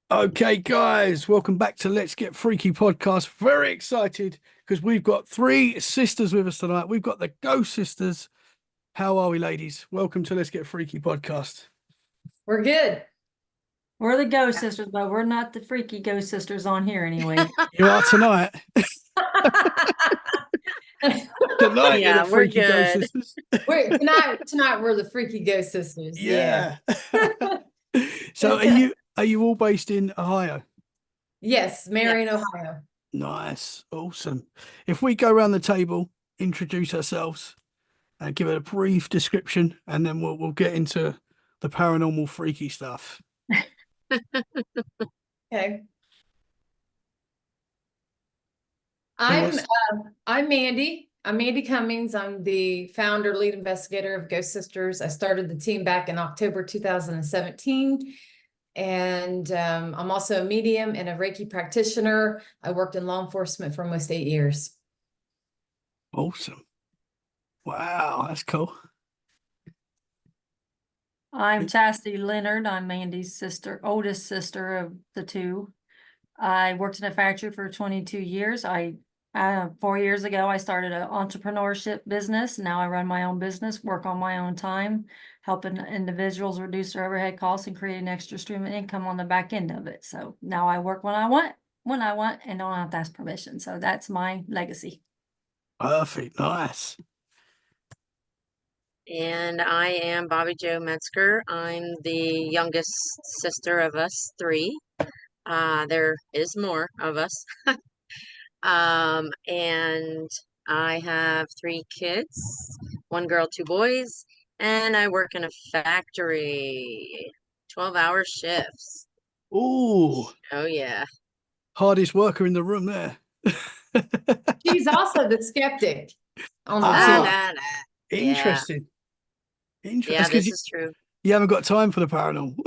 Okay, guys, welcome back to Let's Get Freaky podcast. Very excited because we've got three sisters with us tonight. We've got the Ghost Sisters. How are we, ladies? Welcome to Let's Get Freaky podcast. We're good. We're the ghost sisters, but we're not the freaky ghost sisters on here anyway. You are tonight. Tonight, you're the Yeah, we're Freaky Ghost good. Sisters. Tonight we're the freaky ghost sisters. Yeah. So, are you all based in Ohio? Yes, Marion, Yes. Ohio. Nice, awesome. If we go around the table, introduce ourselves, and give it a brief description, and then we'll get into the paranormal, freaky stuff. Okay. was- I'm Mandy. I'm Mandy Cummings. I'm the founder, lead investigator of Ghost Sisters. I started the team back in October 2017. And I'm also a medium and a Reiki practitioner. I worked in law enforcement for almost 8 years. Awesome. Wow, that's cool. I'm Chastity Leonard. I'm Mandy's sister, oldest sister of the two. I worked in a factory for 22 years. 4 years ago, I started an entrepreneurship business. Now I run my own business, work on my own time, helping individuals reduce their overhead costs and create an extra stream of income on the back end of it. So now I work when I want, and don't have to ask permission. So that's my legacy. Perfect. Nice. And I am Bobby Joe Metzger. I'm the youngest sister of us three. There is more of us. And I have three kids, one girl, two boys, and I work in a factory, 12-hour shifts. Oh, Oh yeah. hardest worker in the room there. She's also the skeptic on the Ah, team. Nah, nah. Interesting. Interesting. Yeah, That's 'cause this is true. you haven't got time for the paranormal.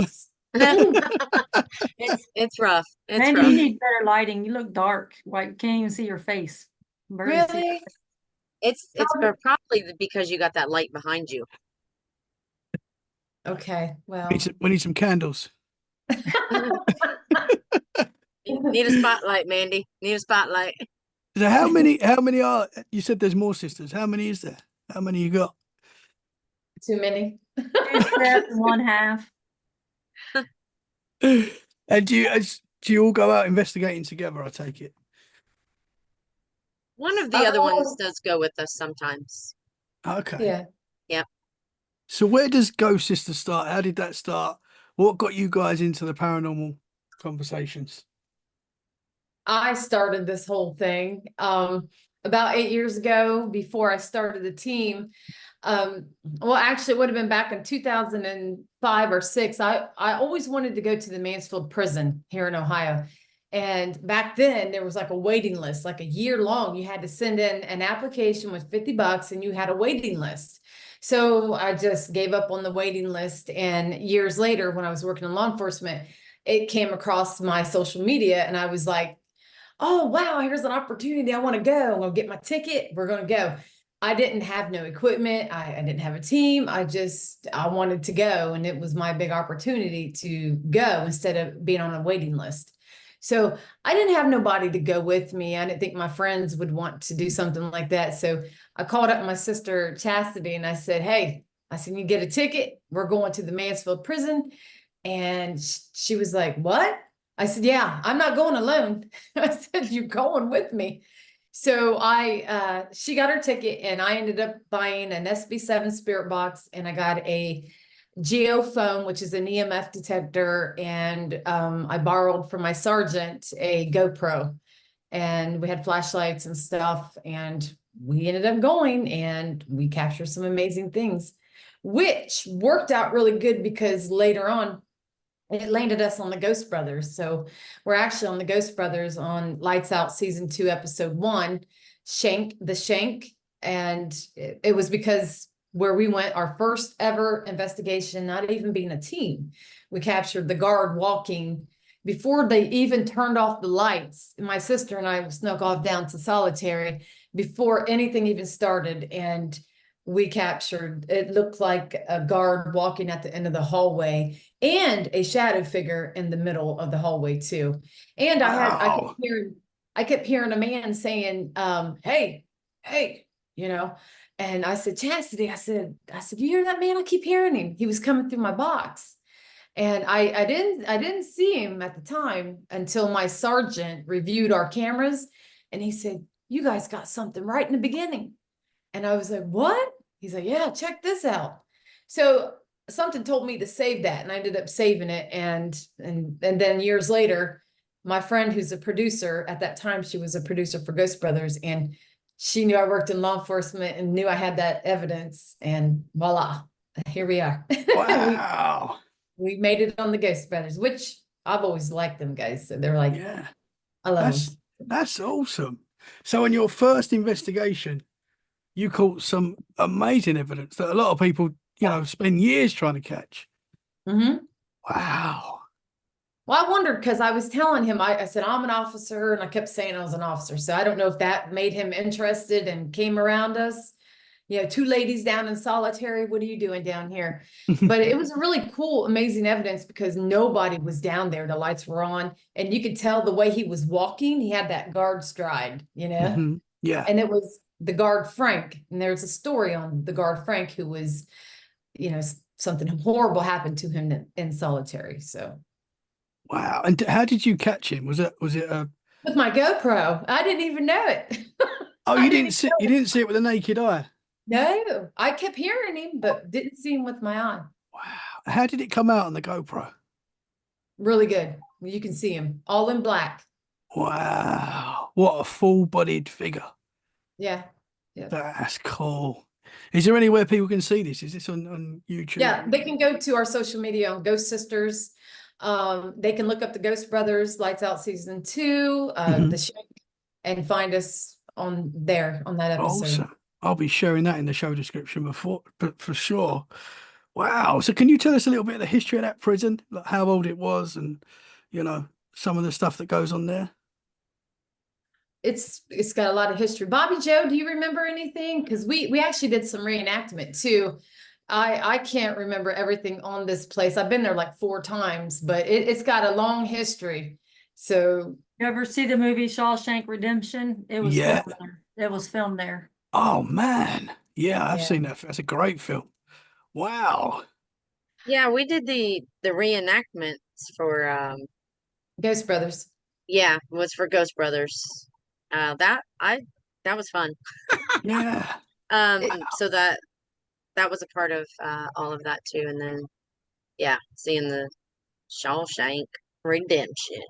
It's rough. It's Mandy, rough. you need better lighting. You look dark. Like you can't even see your face. Barely see- Really? It's How- probably because you got that light behind you. Okay, well. We need some candles. Need a spotlight, Mandy. Need a spotlight. So how many are you said there's more sisters? How many is there? How many you got? Too many. 2 steps, one half. And do you all go out investigating together, I take it? One of the other ones does go with us sometimes. Okay. Yeah. So where does Ghost Sister start? How did that start? What got you guys into the paranormal conversations? I started this whole thing about 8 years ago before I started the team. Well, actually, it would have been back in 2005 or 6. I always wanted to go to the Mansfield prison here in Ohio. And back then there was like a waiting list, like a year long. You had to send in an application with $50 and you had a waiting list. So I just gave up on the waiting list. And years later, when I was working in law enforcement, it came across my social media and I was like, oh, wow, here's an opportunity. I want to go. I'm going to get my ticket. We're going to go. I didn't have no equipment. I didn't have a team. I wanted to go. And it was my big opportunity to go instead of being on a waiting list. So I didn't have nobody to go with me. I didn't think my friends would want to do something like that. So I called up my sister Chastity and I said, hey, you get a ticket. We're going to the Mansfield prison. And she was like, what? I said, yeah, I'm not going alone. I said, you're going with me. So she got her ticket and I ended up buying an SB7 spirit box and I got a geophone, which is an EMF detector. And I borrowed from my sergeant a GoPro and we had flashlights and stuff. And we ended up going and we captured some amazing things, which worked out really good because later on, it landed us on the Ghost Brothers. So we're actually on the Ghost Brothers on Lights Out season 2, episode 1, the Shank. And it was because where we went, our first ever investigation, not even being a team, we captured the guard walking before they even turned off the lights. My sister and I snuck off down to solitary before anything even started. And we captured, it looked like a guard walking at the end of the hallway and a shadow figure in the middle of the hallway too. And Wow. I kept hearing a man saying, hey, and I said, Chastity, I said, you hear that man? I keep hearing him. He was coming through my box. And I didn't see him at the time until my sergeant reviewed our cameras, and he said, you guys got something right in the beginning. And I was like, what? He's like, yeah, check this out. So something told me to save that, and I ended up saving it. And then years later, my friend who's a producer at that time, she was a producer for Ghost Brothers, and she knew I worked in law enforcement and knew I had that evidence, and voila, here we are. Wow. We made it on the Ghost Brothers, which I've always liked them guys. So they're like, Yeah. I love them. That's awesome. So in your first investigation, you caught some amazing evidence that a lot of people, spend years trying to catch. Mm-hmm. Wow. Well, I wondered because I was telling him, I said, I'm an officer, and I kept saying I was an officer. So I don't know if that made him interested and came around us. Two ladies down in solitary. What are you doing down here? But it was a really cool, amazing evidence because nobody was down there. The lights were on, and you could tell the way he was walking. He had that guard stride, Yeah. And it was the guard Frank. And there's a story on the guard Frank who was, something horrible happened to him in solitary. So. Wow. And how did you catch him? Was it a With my GoPro. I didn't even know it. Oh, you didn't see it with a naked eye? No, I kept hearing him, but didn't see him with my eye. Wow. How did it come out on the GoPro? Really good. You can see him all in black. Wow. What a full-bodied figure. Yeah. Yeah. That's cool. Is there anywhere people can see this? Is this on YouTube? Yeah, they can go to our social media on Ghost Sisters. They can look up the Ghost Brothers Lights Out Season 2, the show, and find us on there on that episode. Awesome. I'll be sharing that in the show description for sure. Wow. So can you tell us a little bit of the history of that prison, like how old it was and, some of the stuff that goes on there? It's got a lot of history. Bobby Joe, do you remember anything? Because we actually did some reenactment too. I can't remember everything on this place. I've been there like 4 times, but it's got a long history. So You ever see the movie Shawshank Redemption? It was Yeah. filmed there. It was filmed there. Oh man. Yeah, I've Yeah. seen that. That's a great film. Wow. Yeah, we did the reenactments for Ghost Brothers. yeah, it was for Ghost Brothers. That was fun. Yeah. So that was a part of all of that too, and then yeah, seeing the Shawshank Redemption.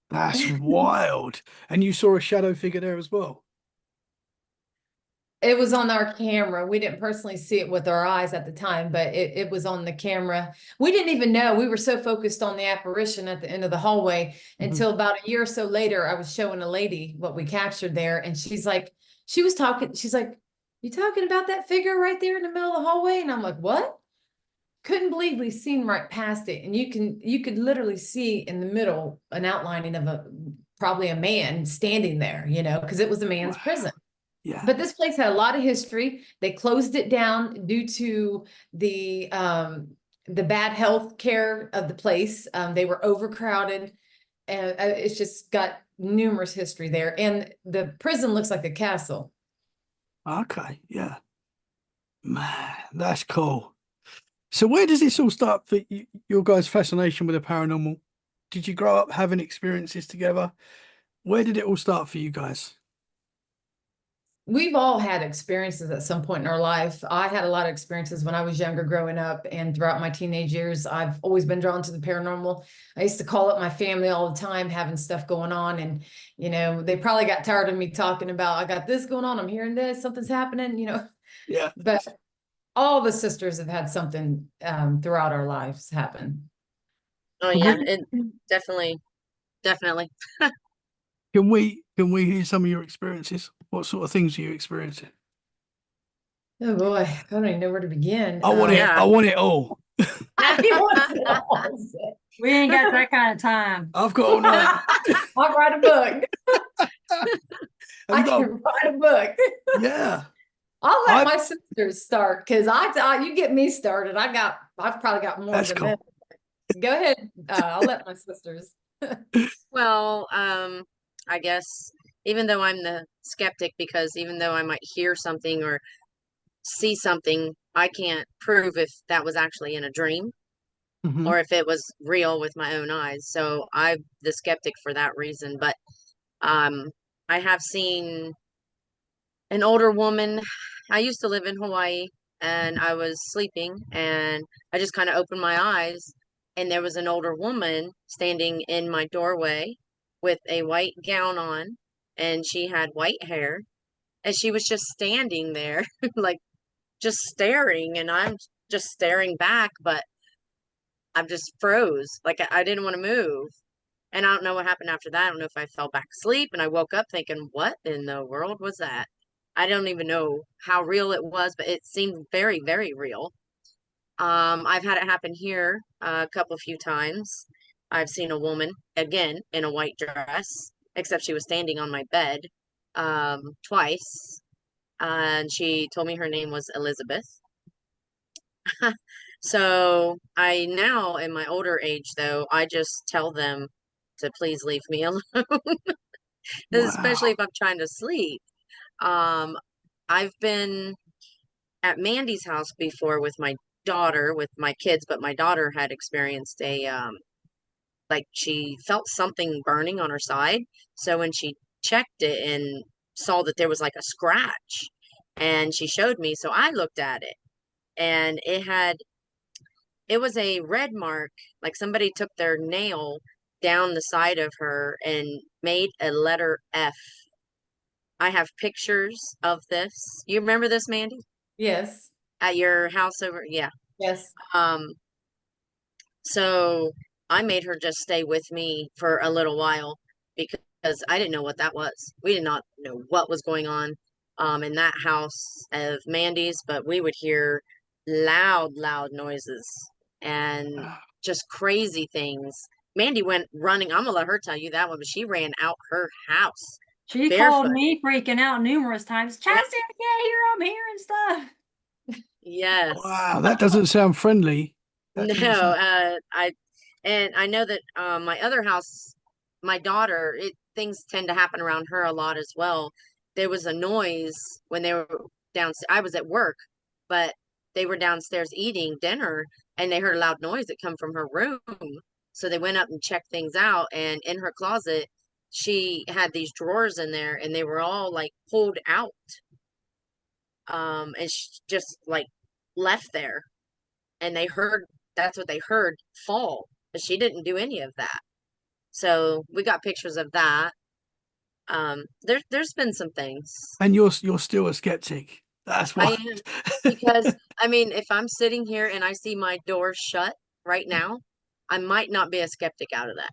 That's wild. And you saw a shadow figure there as well? It was on our camera. We didn't personally see it with our eyes at the time, but it was on the camera. We didn't even know. We were so focused on the apparition at the end of the hallway until about a year or so later, I was showing a lady what we captured there. And she's like, you talking about that figure right there in the middle of the hallway? And I'm like, what? Couldn't believe we seen right past it. And you could literally see in the middle an outlining of probably a man standing there, because it was a man's prison. Yeah. But this place had a lot of history. They closed it down due to the bad health care of the place. They were overcrowded, and it's just got numerous history there. And the prison looks like a castle. Okay. Yeah. Man, that's cool. So where does this all start for your guys' fascination with the paranormal? Did you grow up having experiences together? Where did it all start for you guys? We've all had experiences at some point in our life. I had a lot of experiences when I was younger growing up, and throughout my teenage years, I've always been drawn to the paranormal. I used to call up my family all the time, having stuff going on. And, they probably got tired of me talking about, I got this going on, I'm hearing this, something's happening, Yeah. But all the sisters have had something throughout our lives happen. Oh yeah, it definitely. Can we hear some of your experiences? What sort of things are you experiencing? Oh boy, I don't even know where to begin. I want it. Yeah. I want it all. He wants it all. We ain't got that kind of time. I've got all night. I'll write a book. I I've got- can write a book. Yeah. I'll let I my sisters start because you get me started. I've probably got more That's than cool. that. Go ahead. I'll let my sisters. Well, I guess even though I'm the skeptic, because even though I might hear something or see something, I can't prove if that was actually in a dream Mhm. or if it was real with my own eyes. So I'm the skeptic for that reason. But um, I have seen an older woman. I used to live in Hawaii and I was sleeping and I just kind of opened my eyes and there was an older woman standing in my doorway with a white gown on and she had white hair and she was just standing there like just staring and I'm just staring back, but I'm just froze. Like I didn't want to move. And I don't know what happened after that. I don't know if I fell back asleep and I woke up thinking, what in the world was that? I don't even know how real it was, but it seemed very, very real. I've had it happen here a few times. I've seen a woman again in a white dress, except she was standing on my bed, twice. And she told me her name was Elizabeth. So I now in my older age though, I just tell them to please leave me alone, especially Wow. if I'm trying to sleep. Um, I've been at Mandy's house before with my daughter, with my kids, but my daughter had experienced a like she felt something burning on her side. So when she checked it and saw that there was like a scratch and she showed me, so I looked at it and it was a red mark, like somebody took their nail down the side of her and made a letter F. I have pictures of this. You remember this, Mandy? Yes. At your house over? Yeah. Yes. Um, so I made her just stay with me for a little while because I didn't know what that was. We did not know what was going on in that house of Mandy's, but we would hear loud, loud noises and just crazy things. Mandy went running. I'm gonna let her tell you that one, but she ran out her house She called barefoot. me freaking out numerous times. Yeah. Chastity, I can't hear, I'm hearing stuff. Yes. Wow, that doesn't sound friendly. That No, doesn't sound. I know that my other house, my daughter, things tend to happen around her a lot as well. There was a noise when they were downstairs. I was at work, but they were downstairs eating dinner and they heard a loud noise that come from her room. So they went up and checked things out and in her closet, she had these drawers in there and they were all like pulled out. And she just like left there and that's what they heard fall, but she didn't do any of that. So we got pictures of that. There's been some things. And you're still a skeptic. That's I why. am, because I mean, if I'm sitting here and I see my door shut right now, I might not be a skeptic out of that,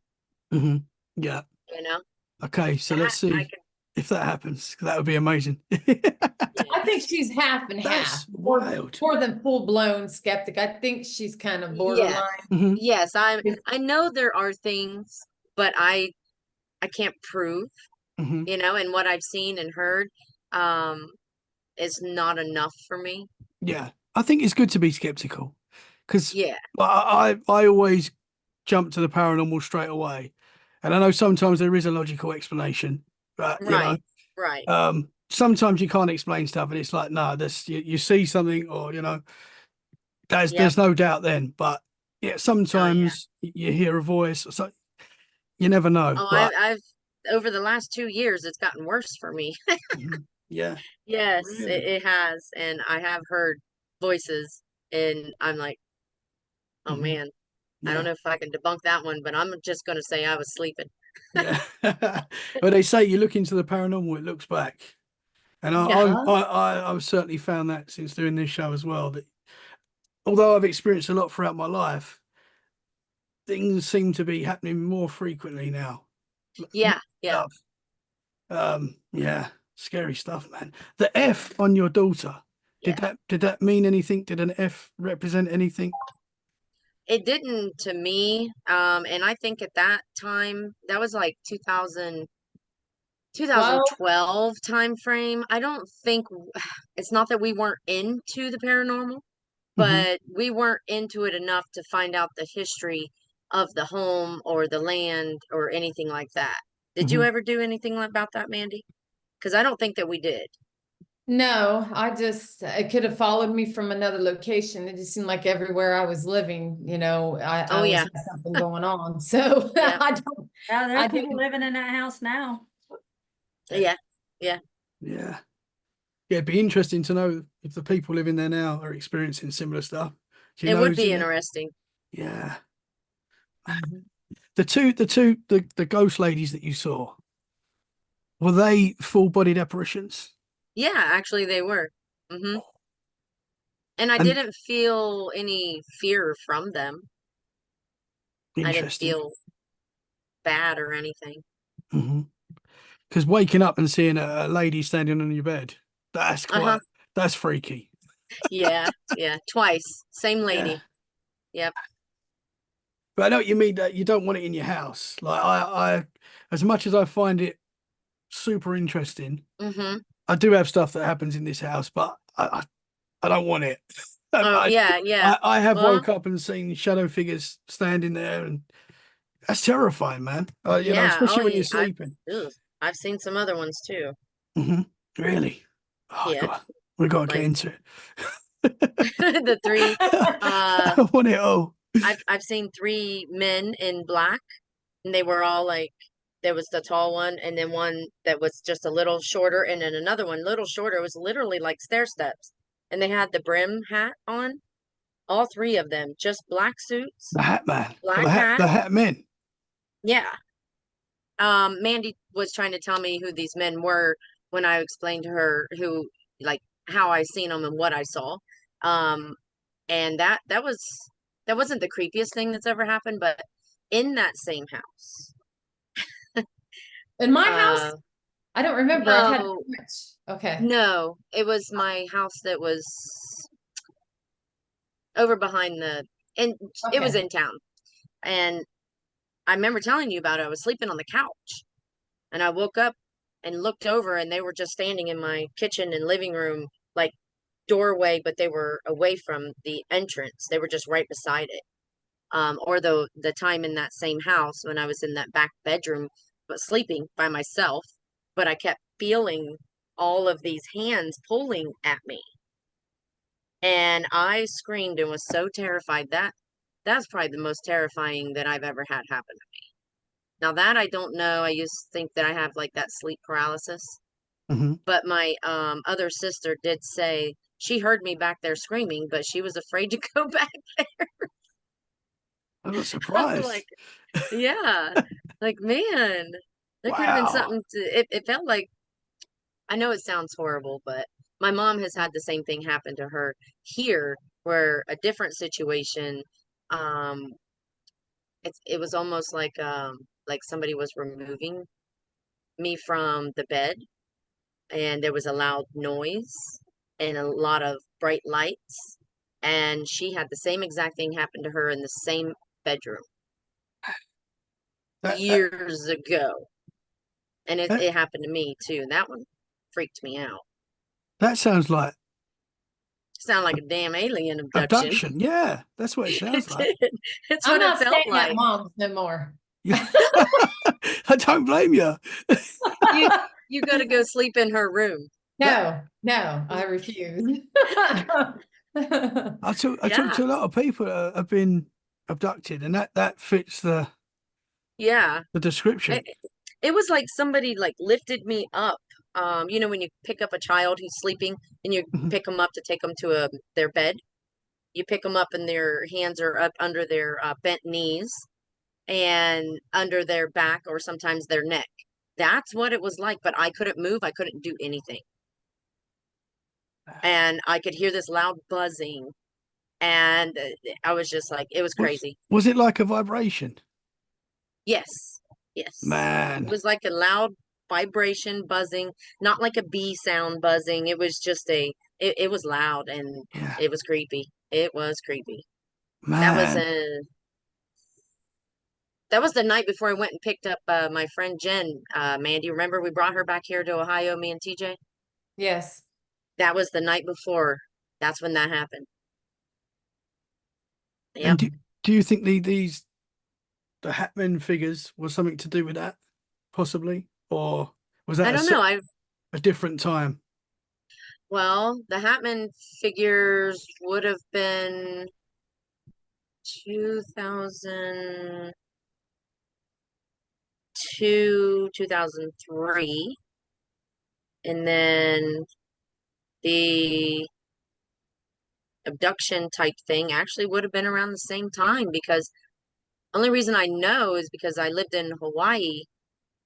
Hmm. Yeah. you know? Okay, so let's That I see could, if that happens. That would be amazing. I think yes. she's half and half. That's wild. More than full blown skeptic. I think she's kind of Yes. borderline. Hmm. Yes, I know there are things, but I can't prove, Hmm. and what I've seen and heard um is not enough for me. Yeah, I think it's good to be skeptical because Yeah. I always jump to the paranormal straight away, and I know sometimes there is a logical explanation, but Right. Right. sometimes you can't explain stuff, and it's like no, this you see something, or Yep. there's no doubt then, but yeah, Oh yeah. sometimes you hear a voice, so you never know, Oh, but I've over the last 2 years, it's gotten worse for me. mhm, yeah, Yes, really, it has, and I have heard voices, and I'm like, oh hmm, man, I don't yeah. know if I can debunk that one, but I'm just gonna say I was sleeping. Yeah. Well, they say you look into the paranormal, it looks back. And Yeah. I've certainly found that since doing this show as well, that although I've experienced a lot throughout my life, things seem to be happening more frequently now. More Yeah. Yeah. stuff. Yeah, scary stuff, man. The F on your daughter, Yeah. did that mean anything? Did an F represent anything? It didn't to me. And I think at that time, that was like 2000. Well, 2012 time frame. I don't think it's not that we weren't into the paranormal, but we weren't into it enough to find out the history of the home or the land or anything like that. Did you ever do anything about that, Mandy? Because I don't think that we did. no, it could have followed me from another location. It just seemed like everywhere I was living, I Oh always yeah, had something going on. So yeah, Yeah, I there's people didn't, living in that house now. yeah, yeah. Yeah. Yeah, it'd be interesting to know if the people living there now are experiencing similar stuff. Do you It know would who's be in it? interesting. Yeah. Mhm. The ghost ladies that you saw, were they full-bodied apparitions? Yeah, actually they were. hmm And I And didn't feel any fear from them. I didn't interesting. feel bad or anything. Because waking up and seeing a lady standing on your bed, that's Uh-huh. that's freaky. Yeah, yeah. Twice. Same Yeah. lady. Yep. But I know what you mean, that you don't want it in your house. Like I as much as I find it super interesting, hmm I do have stuff that happens in this house, but I don't want it. Oh, I, yeah, yeah. I have Well, woke up and seen shadow figures standing there, and that's terrifying, man. yeah. Oh, Especially when yeah. you're sleeping. Ugh, I've seen some other ones too. hmm Really? Oh, Yeah. we got to get Like into it. the three, I want it all. I've seen three men in black, and they were all like, there was the tall one, and then one that was just a little shorter, and then another one little shorter. It was literally like stair steps, and they had the brim hat on. All three of them, just black suits, The Hat Man. Well, black hat. the Hat Men. Yeah. Mandy was trying to tell me who these men were when I explained to her who, like, how I seen them and what I saw. Um, and that wasn't the creepiest thing that's ever happened, but in that same house. in my house, Uh, I don't remember. I've had no, too much. Okay. no, it was my house that was over behind and it was Okay. in town. And I remember telling you about it. I was sleeping on the couch, and I woke up and looked over, and they were just standing in my kitchen and living room, like doorway, but they were away from the entrance. They were just right beside it. Or the time in that same house when I was in that back bedroom, but sleeping by myself, but I kept feeling all of these hands pulling at me. And I screamed and was so terrified. That's probably the most terrifying that I've ever had happen to me. Now that I don't know, I used to think that I have like that sleep paralysis. hmm But my other sister did say she heard me back there screaming, but she was afraid to go back. I was I'm surprised. like, yeah, like man, there could have been Wow. something to it felt like, I know it sounds horrible, but my mom has had the same thing happen to her here, where a different situation, um, it was almost like somebody was removing me from the bed, and there was a loud noise and a lot of bright lights, and she had the same exact thing happen to her in the same bedroom That that years ago. And that, it happened to me too. And that one freaked me out. that sounds like Sound like a damn alien abduction. abduction. Yeah, that's what it It sounds like. did. It's I'm what it not felt staying at like. mom's no more. Yeah. I don't blame you. You you got to go sleep in her room. No, no, I refuse. I talked Yeah. to a lot of people that have been abducted, and that fits Yeah. the description. It was like somebody like lifted me up. When you pick up a child who's sleeping and you Mhm. pick them up to take them to their bed, you pick them up and their hands are up under their bent knees and under their back or sometimes their neck. That's what it was like, but I couldn't move. I couldn't do anything. And I could hear this loud buzzing, and I was just like, it was Was crazy. was it like a vibration? Yes. Yes. It Man, was like a loud vibration buzzing, not like a bee sound buzzing. It was just it was loud, and yeah, it was creepy. It was creepy. That was man. That was the night before I went and picked up my friend Jen. Mandy, remember we brought her back here to Ohio, me and TJ? Yes. That was the night before. That's when that happened. And Yep. do you think the Hatman figures was something to do with that, possibly, or was I that don't know. a different time? Well, the Hatman figures would have been 2002, 2003. And then the abduction type thing actually would have been around the same time, because only reason I know is because I lived in Hawaii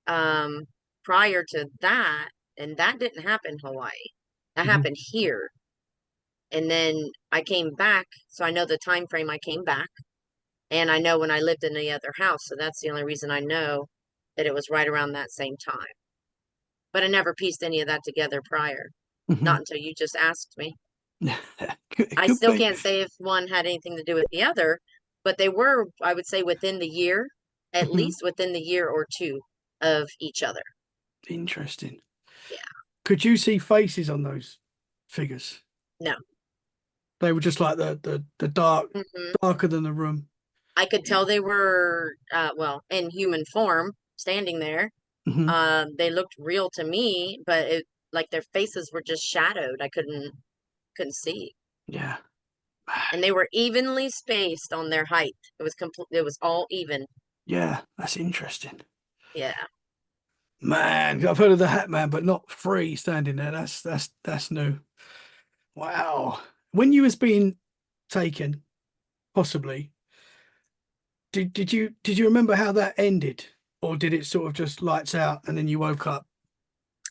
um prior to that, and that didn't happen in Hawaii. That Mhm. happened here. And then I came back, so I know the time frame I came back, and I know when I lived in the other house, so that's the only reason I know that it was right around that same time. But I never pieced any of that together prior, not Mhm. until you just asked me. It I could still be. can't say if one had anything to do with the other, but they were, I would say, within the year, at Mhm. least within the year or two of each other. Interesting. Yeah. Could you see faces on those figures? No. They were just like the Hmm. darker than the room. I could tell they were, well, in human form, standing there. Mhm. They looked real to me, but like their faces were just shadowed. I couldn't see. Yeah. And they were evenly spaced on their height. It was all even. Yeah, that's interesting. Yeah. Man, I've heard of the Hat Man, but not free standing there. That's new. Wow. When you was being taken, possibly, did you remember how that ended? Or did it sort of just lights out and then you woke up?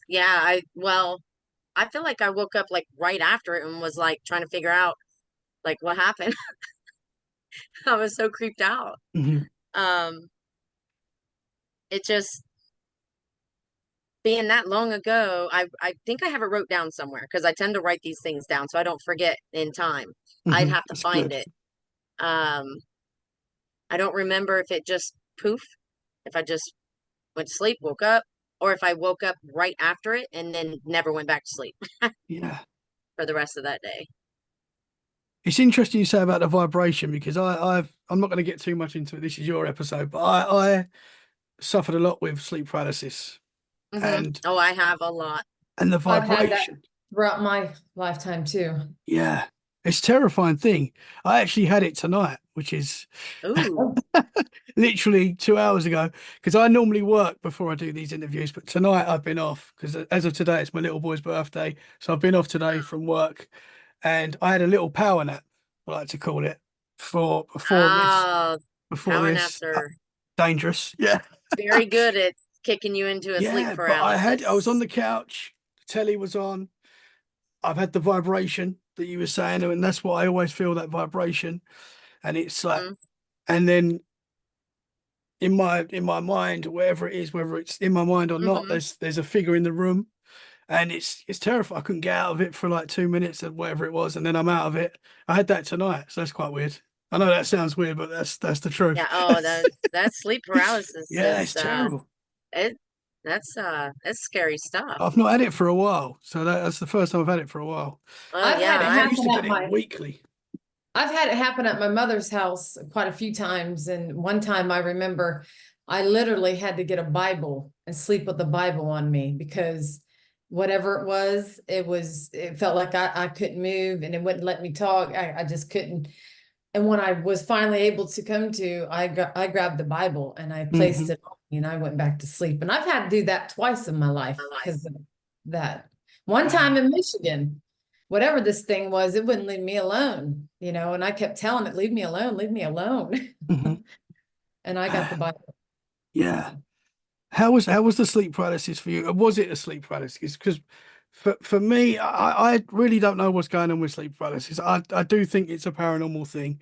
Yeah, well, I feel like I woke up like right after it and was like trying to figure out like what happened. I was so creeped out. Mhm. Um, it just being that long ago, I think I have it wrote down somewhere because I tend to write these things down so I don't forget in time. I'd Mhm. have to That's find good. it. Um, I don't remember if it just poof, if I just went to sleep, woke up, or if I woke up right after it and then never went back to sleep Yeah. for the rest of that day. It's interesting you say about the vibration because I'm not going to get too much into it. This is your episode, but I suffered a lot with sleep paralysis Hmm. and Oh, I have a lot. the I've had that vibration. throughout my lifetime too. Yeah, it's a terrifying thing. I actually had it tonight, which is Ooh. literally 2 hours ago, because I normally work before I do these interviews, but tonight I've been off because as of today, it's my little boy's birthday. So I've been off today from work and I had a little power nap, I like to call it, for Oh, before power this. naps are Dangerous. Yeah. very good at kicking you into a sleep Yeah. But I was on paralysis. the couch, the telly was on. I've had the vibration that you were saying, and that's what I always feel, that vibration. And it's like, Mm-hmm. and then in my mind, wherever it is, whether it's in my mind or not, Mm-hmm. there's a figure in the room, and it's terrifying. I couldn't get out of it for like 2 minutes or whatever it was, and then I'm out of it. I had that tonight, so that's quite weird. I know that sounds weird, but that's the truth. Yeah. Oh, that sleep paralysis Yeah, it's is terrible. it that's scary stuff. I've not had it for a while, so that's the first time I've had it for a while. Oh I've yeah, had it I used happen to at get it my weekly. I've had it happen at my mother's house quite a few times. And one time I remember I literally had to get a Bible and sleep with the Bible on me because whatever it felt like I couldn't move and it wouldn't let me talk. I just couldn't. And when I was finally able to come to, I grabbed the Bible and I placed Hmm. it on me and I went back to sleep. And I've had to do that twice in my life my life. because of that. One time Wow. in Michigan, whatever this thing was, it wouldn't leave me alone, and I kept telling it, leave me alone, leave me alone. Hmm. And I got the Bible. Yeah. How was the sleep paralysis for you? Was it a sleep paralysis? Because for me, I really don't know what's going on with sleep paralysis. I do think it's a paranormal thing,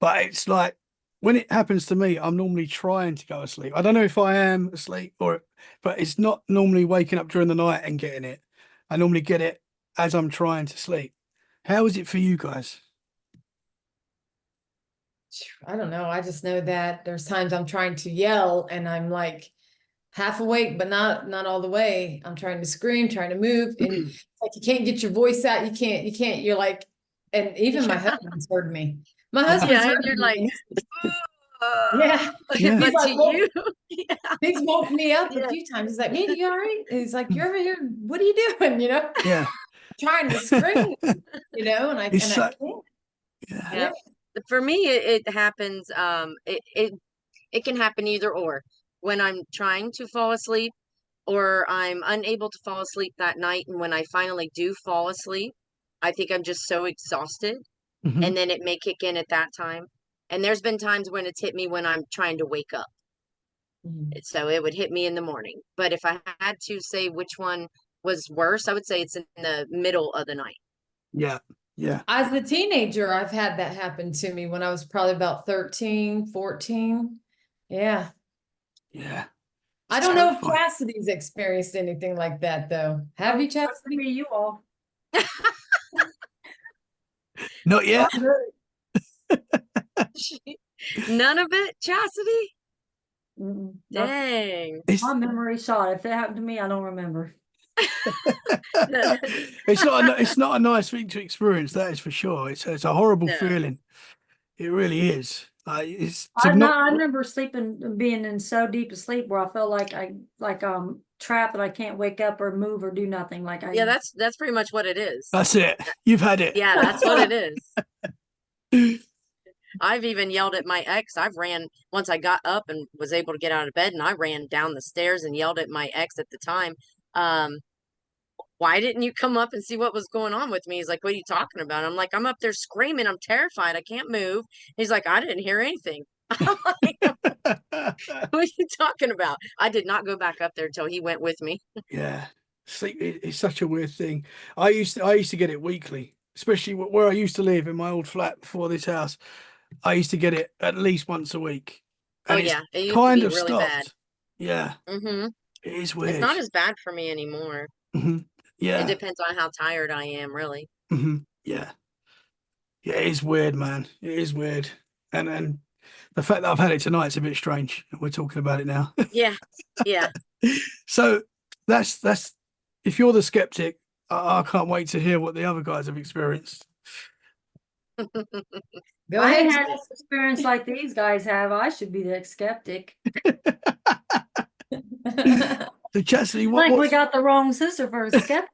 but it's like when it happens to me, I'm normally trying to go to sleep. I don't know if I am asleep but it's not normally waking up during the night and getting it. I normally get it as I'm trying to sleep. How is it for you guys? I don't know. I just know that there's times I'm trying to yell and I'm like half awake, but not all the way. I'm trying to scream, trying to move, and it's like you can't get your voice out. You can't. You're like, and even my husband's heard me. My Yeah. husband's Yeah, and heard you're me. like, And yeah, Yeah. he's but to like, well, you, yeah, he's woke me up a yeah, few times. He's like, Mandy, you all right? And he's like, you're over here. What are you doing? Yeah. Trying to scream, and I It's so, can't. yeah. yeah. Yeah. For me, it happens. It can happen either or. When I'm trying to fall asleep, or I'm unable to fall asleep that night, and when I finally do fall asleep, I think I'm just so exhausted, Hmm. and then it may kick in at that time. And there's been times when it's hit me when I'm trying to wake up. Mhm. So it would hit me in the morning. But if I had to say which one was worse, I would say it's in the middle of the night. Yeah. Yeah. As a teenager, I've had that happen to me when I was probably about 13, 14. Yeah. Yeah. I It's don't know if terrifying. Chastity's experienced anything like that though. Have you, Not for Chastity? me, you all. Not yet. None of it, Chastity? Mm-mm, Dang. It's my memory shot. If it happened to me, I don't remember. it's not a nice thing to experience, that is for sure. It's a horrible No. feeling. It really is. It's to I not. I remember sleeping, being in so deep a sleep where I felt like trapped that I can't wake up or move or do nothing. Like Yeah, that's pretty much what it is. That's it. You've had it. Yeah, that's what it is. I've even yelled at my ex. I've ran once I got up and was able to get out of bed, and I ran down the stairs and yelled at my ex at the time. Why didn't you come up and see what was going on with me? He's like, what are you talking about? I'm like, I'm up there screaming. I'm terrified. I can't move. He's like, I didn't hear anything. I'm like, what are you talking about? I did not go back up there until he went with me. Yeah. Sleep it's such a weird thing. I used to get it weekly, especially where I used to live in my old flat before this house. I used to get it at least once a week, Oh and it's yeah, it used to kind be of really bad. stopped. Yeah, Hmm. it is It's weird. not as bad for me anymore. Hmm. It Yeah. depends on how tired I am, really. Hmm. Yeah. Yeah, it is weird, man. It is weird. And the fact that I've had it tonight's a bit strange. We're talking about it now. Yeah, yeah. So that's if you're the skeptic, I can't wait to hear what the other guys have experienced. Go I ahead. ain't had this experience like these guys have. I should be the skeptic. So Chastity, I think we got the wrong sister for a skeptic.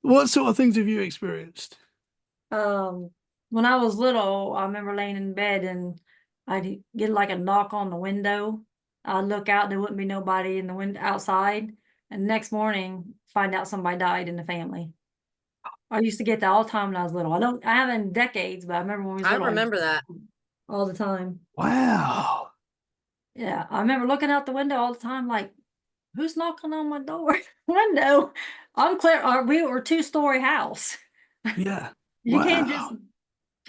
what sort of things have you experienced? When I was little, I remember laying in bed and I'd get like a knock on the window. I'd look out, there wouldn't be nobody in the window outside. And next morning, find out somebody died in the family. I used to get that all the time when I was little. I haven't in decades, but I remember when we was I little, I used remember that. to all the time. Wow. Yeah, I remember looking out the window all the time, like, who's knocking on my door window? I'm clear. We were a 2-story house. Yeah. You can't just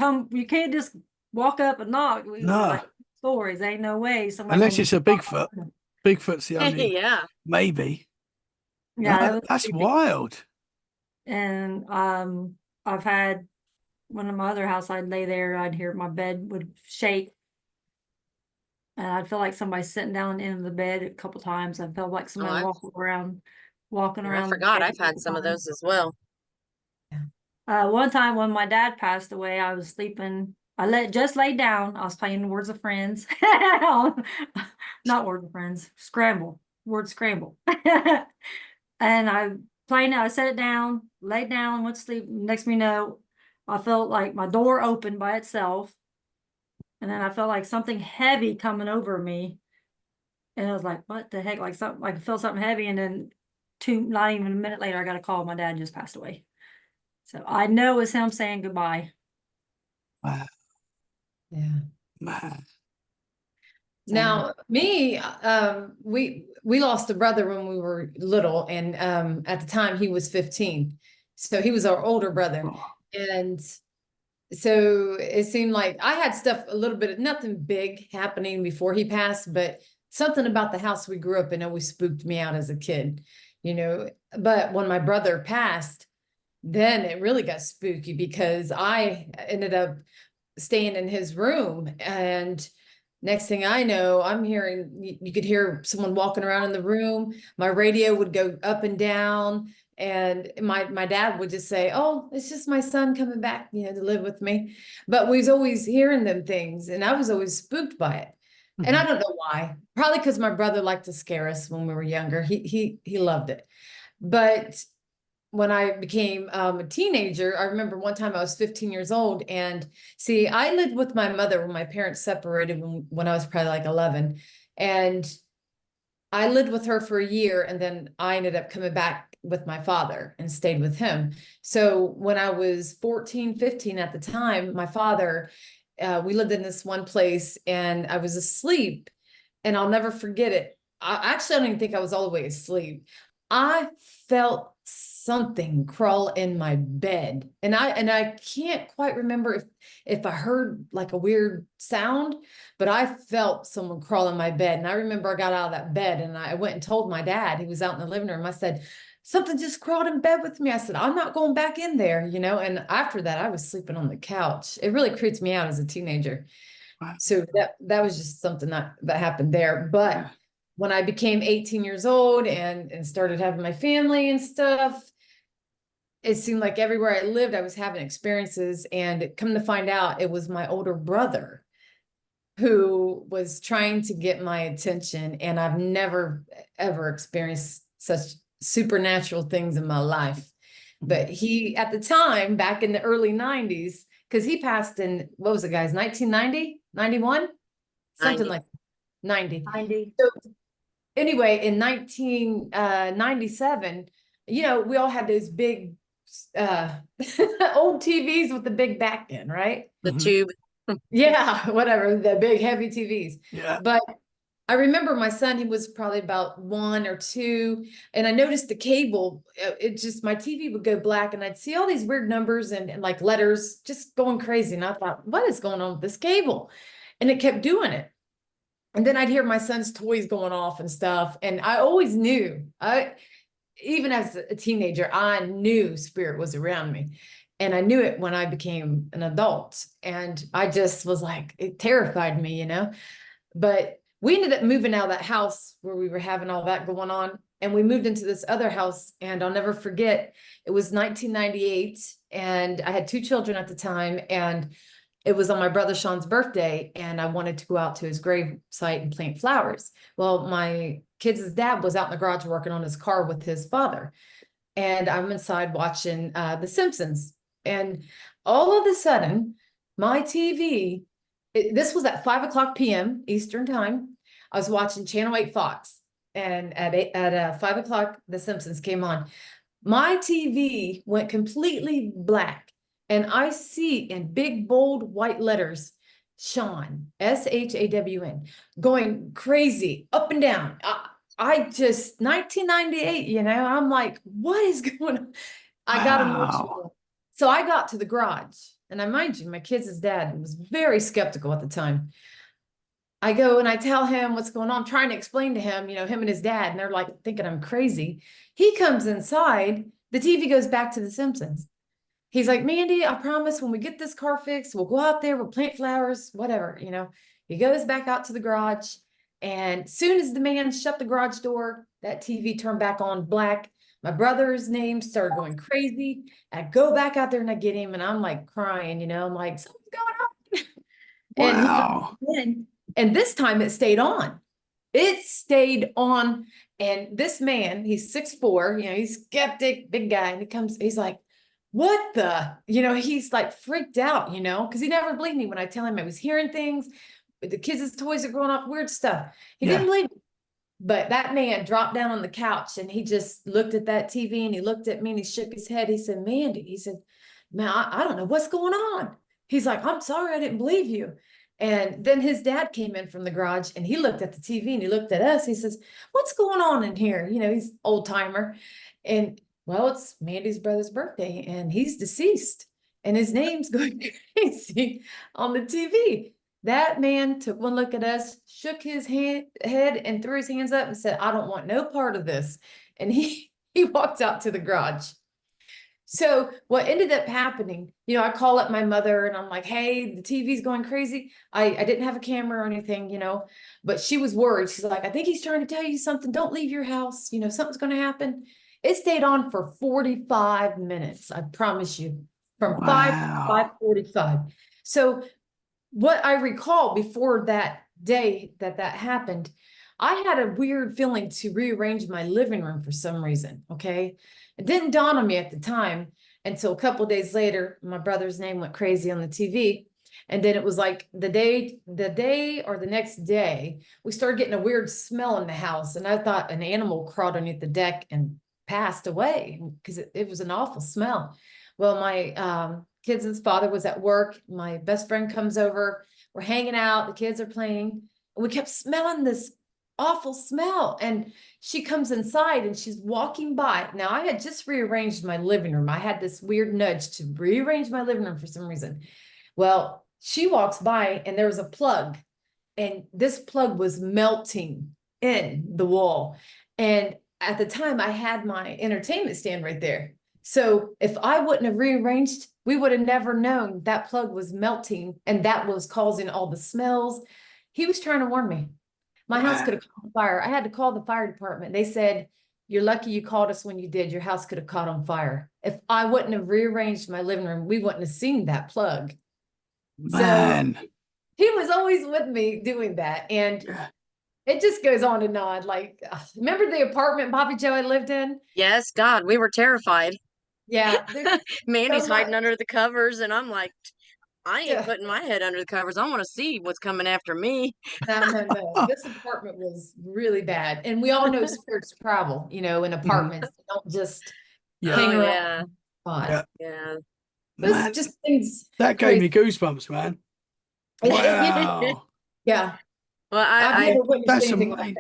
Wow. you can't just walk up and knock. We were No. like stories. Ain't no way somebody Unless gonna it's a Bigfoot. Bigfoot's the only Yeah. maybe. No, yeah, that was that's creepy. wild. And I've had when in my other house I'd lay there, I'd hear my bed would shake. And I'd feel like somebody sitting down in the bed a couple times. I felt like Oh, somebody walking I around the forgot. bed I've a had couple some of times. those as well. One time when my dad passed away, I was sleeping. Just laid down. I was playing Words of Friends. Not Words of Friends. Scramble. Word Scramble. And I set it down, laid down, went to sleep. Next thing you know, I felt like my door opened by itself. And then I felt like something heavy coming over me. And I was like, what the heck? Like something, like I felt something heavy. And then not even a minute later, I got a call. My dad just passed away. So I know it was him saying goodbye. Wow, Yeah. man. Now, me, we lost a brother when we were little, and at the time he was 15, so he was our older brother, Oh, and so it seemed like I had stuff a little bit of nothing big happening before he passed, but something about the house we grew up in always spooked me out as a kid, you know. But when my brother passed, then it really got spooky because I ended up staying in his room, and next thing I know, I'm hearing, you could hear someone walking around in the room. My radio would go up and down, and my dad would just say, "Oh, it's just my son coming back, to live with me." But we was always hearing them things, and I was always spooked by it. And I don't know why. Probably because my brother liked to scare us when we were younger. He loved it. But when I became a teenager, I remember one time I was 15 years old, and see, I lived with my mother when my parents separated when I was probably like 11, and I lived with her for a year, and then I ended up coming back with my father and stayed with him. So when I was 14, 15 at the time, my father, we lived in this one place, and I was asleep, and I'll never forget it. I don't even think I was all the way asleep. I felt something crawl in my bed, and I can't quite remember if I heard like a weird sound, but I felt someone crawl in my bed. And I remember I got out of that bed and I went and told my dad. He was out in the living room. I said, "Something just crawled in bed with me." I said, "I'm not going back in there," and after that I was sleeping on the couch. It really creeps me out as a teenager. Wow. So that was just something that happened there. But Yeah. when I became 18 years old and started having my family and stuff, it seemed like everywhere I lived, I was having experiences. And come to find out, it was my older brother who was trying to get my attention. And I've never, ever experienced such supernatural things in my life. But he, at the time, back in the early 90s, because he passed in, what was it, guys, 1990, 91? Something 90. like 90. 90. So anyway, in 1997, we all had those big old TVs with the big back end, right? The tube. Yeah, whatever, the big heavy TVs. Yeah. But I remember my son, he was probably about 1 or 2, and I noticed the cable, my TV would go black, and I'd see all these weird numbers and like letters just going crazy. And I thought, what is going on with this cable? And it kept doing it. And then I'd hear my son's toys going off and stuff. And I always knew, even as a teenager, I knew spirit was around me. And I knew it when I became an adult. And I just was like, it terrified me, But we ended up moving out of that house where we were having all that going on. And we moved into this other house. And I'll never forget, it was 1998. And I had 2 children at the time. And it was on my brother Sean's birthday, and I wanted to go out to his grave site and plant flowers. Well, my kids' dad was out in the garage working on his car with his father. And I'm inside watching The Simpsons. And all of a sudden, my TV, this was at 5:00 p.m. Eastern time. I was watching Channel 8 Fox. And at 5:00, The Simpsons came on. My TV went completely black. And I see in big, bold, white letters, Shawn, SHAWN, going crazy, up and down. I just, 1998, I'm like, what is going on? I got emotional. So I got to the garage. And I mind you, my kids' dad was very skeptical at the time. I go and I tell him what's going on. I'm trying to explain to him, him and his dad, and they're like thinking I'm crazy. He comes inside, the TV goes back to The Simpsons. He's like, "Mandy, I promise when we get this car fixed, we'll go out there, we'll plant flowers, whatever, He goes back out to the garage, and soon as the man shut the garage door, that TV turned back on black. My brother's name started going crazy. I go back out there and I get him, and I'm like crying, I'm like, something's going on. And he comes in, and this time it stayed on. It stayed on. And this man, he's 6'4", he's skeptic, big guy, and he's like, what the, he's like freaked out, because he never believed me when I tell him I was hearing things. The kids' toys are going off, weird stuff. He didn't believe me. But that man dropped down on the couch and he just looked at that TV and he looked at me and he shook his head. He said, "Mandy," he said, "man, I don't know what's going on." He's like, "I'm sorry, I didn't believe you." And then his dad came in from the garage and he looked at the TV and he looked at us. He says, "What's going on in here?" He's old timer. And well, it's Mandy's brother's birthday and he's deceased and his name's going crazy on the TV. That man took one look at us, shook his head and threw his hands up and said, "I don't want no part of this." And he walked out to the garage. So what ended up happening, I call up my mother and I'm like, hey, the TV's going crazy. I didn't have a camera or anything, but she was worried. She's like, I think he's trying to tell you something. Don't leave your house. Something's going to happen. It stayed on for 45 minutes. I promise you, from 5 to Wow. 5:45. So what I recall before that day that happened, I had a weird feeling to rearrange my living room for some reason. Okay. It didn't dawn on me at the time until a couple of days later. My brother's name went crazy on the TV. And then it was like the day or the next day, we started getting a weird smell in the house. And I thought an animal crawled underneath the deck and passed away because it was an awful smell. Well, my kids' father was at work. My best friend comes over. We're hanging out. The kids are playing. We kept smelling this awful smell. And she comes inside and she's walking by. Now, I had just rearranged my living room. I had this weird nudge to rearrange my living room for some reason. Well, she walks by and there was a plug. And this plug was melting in the wall. And at the time, I had my entertainment stand right there. So if I wouldn't have rearranged, we would have never known that plug was melting and that was causing all the smells. He was trying to warn me. My house could have caught fire. I had to call the fire department. They said, you're lucky you called us when you did. Your house could have caught on fire. If I wouldn't have rearranged my living room, we wouldn't have seen that plug. Man. So he was always with me doing that. And it just goes on and on. Like, remember the apartment, Bobby Joe, I lived in? Yes, God, we were terrified. Yeah. Mandy's so hiding under the covers, and I'm like, I ain't Yeah. putting my head under the covers. I want to see what's coming after me. No. This apartment was really bad. And we all know spirits travel, in apartments. They don't just hang Oh, around yeah. the spot. Yeah. Yeah. But Man, it's just things that gave me crazy. goosebumps, man. Yeah. Wow. Yeah. Well, I've I never witnessed That's anything like amazing.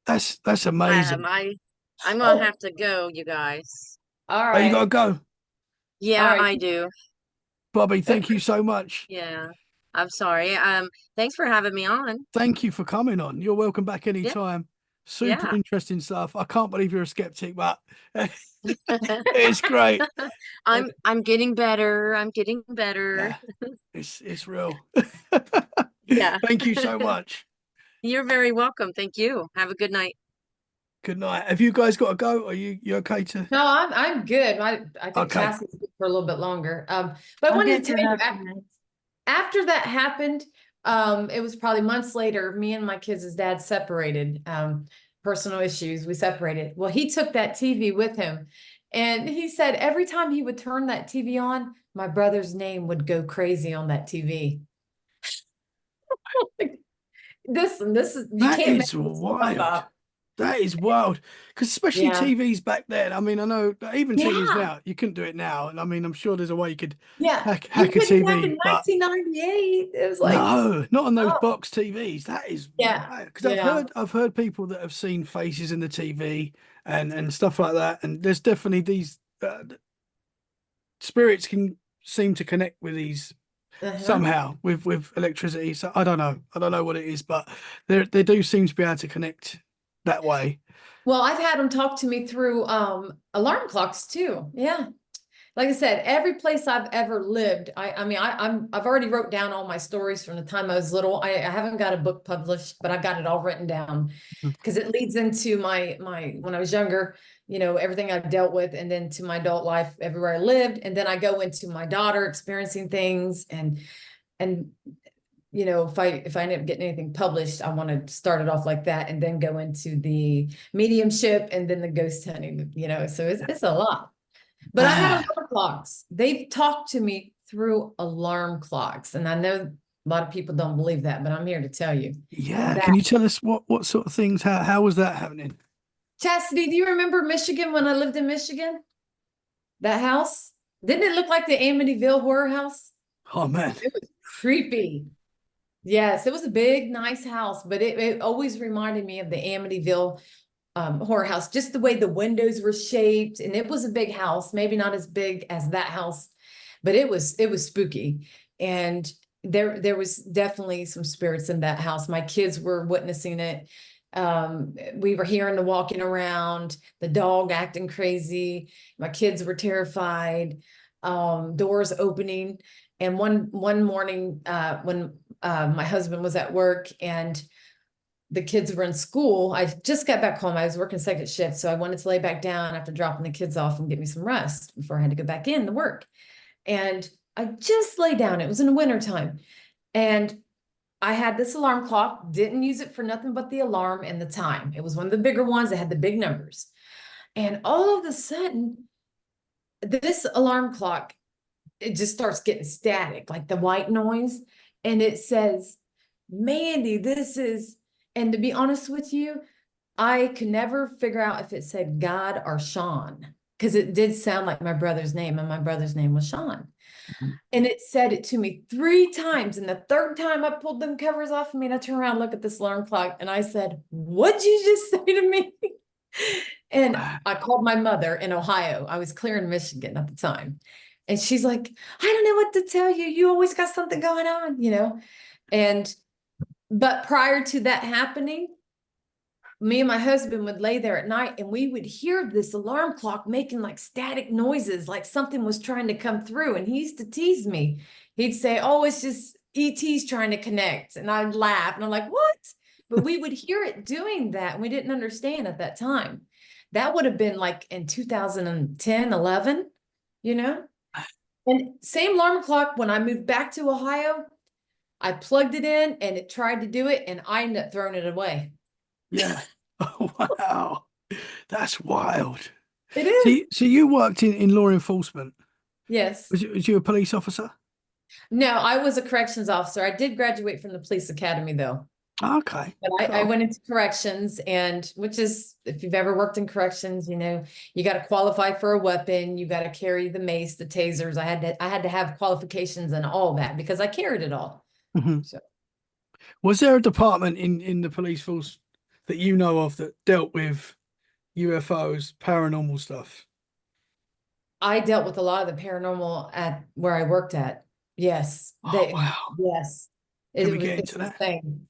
that. That's amazing. I'm gonna Oh, have to go, you guys. all Oh, you gotta right. go. All Yeah, right. I do. Bobby, thank you so much. Yeah. I'm sorry. Thanks for having me on. Thank you for coming on. You're welcome back Yeah. anytime. Super Yeah. interesting stuff. I can't believe you're a skeptic, but it's great. I'm getting better. I'm getting better. Yeah, it's real. Yeah. Thank you so much. You're very welcome. Thank you. Have a good night. Good night. Have you guys got to go? Are you okay to? No, I'm good. I think Okay. Chastity's good for a little bit longer. But I I'll wanted get to to tell you, enough minutes. after that happened, it was probably months later, me and my kids' dad separated, personal issues, we separated. Well, he took that TV with him. And he said every time he would turn that TV on, my brother's name would go crazy on that TV. This is, you That can't make is this stuff wild. up. That is wild. Because especially Yeah. TVs back then. I mean, I know even TVs Yeah. now, you couldn't do it now. And I mean, I'm sure there's a way you could Yeah. hack You a couldn't back TV, in but 1998. It was like, no, not on those oh, box TVs. That is yeah. wild. Because Yeah. I've heard people that have seen faces in the TV and stuff like that. And there's definitely these spirits can seem to connect with these Uh-huh. somehow with electricity. So I don't know what it is, but they do seem to be able to connect that way. Well, I've had them talk to me through alarm clocks too. Yeah. Like I said, every place I've ever lived, I've already wrote down all my stories from the time I was little. I haven't got a book published, but I've got it all written down because it leads into my when I was younger, everything I've dealt with, and then to my adult life everywhere I lived, and then I go into my daughter experiencing things and if I end up getting anything published, I want to start it off like that and then go into the mediumship and then the ghost hunting, so it's a lot. But I had alarm clocks. They've talked to me through alarm clocks. And I know a lot of people don't believe that, but I'm here to tell you Yeah, that. can you tell us what sort of things? How was that happening? Chastity, do you remember Michigan when I lived in Michigan? That house? Didn't it look like the Amityville horror house? Oh man, It was creepy. Yes, it was a big, nice house, but it always reminded me of the Amityville horror house, just the way the windows were shaped. And it was a big house, maybe not as big as that house, but it was spooky. And there was definitely some spirits in that house. My kids were witnessing it. We were hearing the walking around, the dog acting crazy. My kids were terrified, doors opening. And one morning, when my husband was at work and the kids were in school, I just got back home. I was working second shift, so I wanted to lay back down after dropping the kids off and get me some rest before I had to go back in to work. And I just lay down. It was in the wintertime. And I had this alarm clock, didn't use it for nothing but the alarm and the time. It was one of the bigger ones that had the big numbers. And all of a sudden, this alarm clock, it just starts getting static, like the white noise. And it says, Mandy, and to be honest with you, I could never figure out if it said God or Sean, because it did sound like my brother's name, and my brother's name was Sean. And it said it to me 3 times. And the third time I pulled them covers off of me and I turned around and looked at this alarm clock and I said, what'd you just say to me? And I called my mother in Ohio. I was clearing Michigan at the time. And she's like, I don't know what to tell you. You always got something going on, you know? But prior to that happening, me and my husband would lay there at night and we would hear this alarm clock making like static noises, like something was trying to come through. And he used to tease me. He'd say, oh, it's just ET's trying to connect. And I'd laugh and I'm like, what? But we would hear it doing that. And we didn't understand at that time. That would have been like in 2010, 11, you know? And same alarm clock, when I moved back to Ohio, I plugged it in and it tried to do it and I ended up throwing it away. Yeah. Oh, wow. That's wild. It is. So you worked in law enforcement. Yes. Was you a police officer? No, I was a corrections officer. I did graduate from the police academy though. Okay. But I Cool. went into corrections, and which is, if you've ever worked in corrections, you know, you got to qualify for a weapon, you got to carry the mace, the tasers. I had to have qualifications and all that because I carried it all. Mhm. So Was there a department in the police force that you know of that dealt with UFOs, paranormal stuff? I dealt with a lot of the paranormal at where I worked at. Yes. Oh, wow. Yes. Can we was, get it's into the that? same.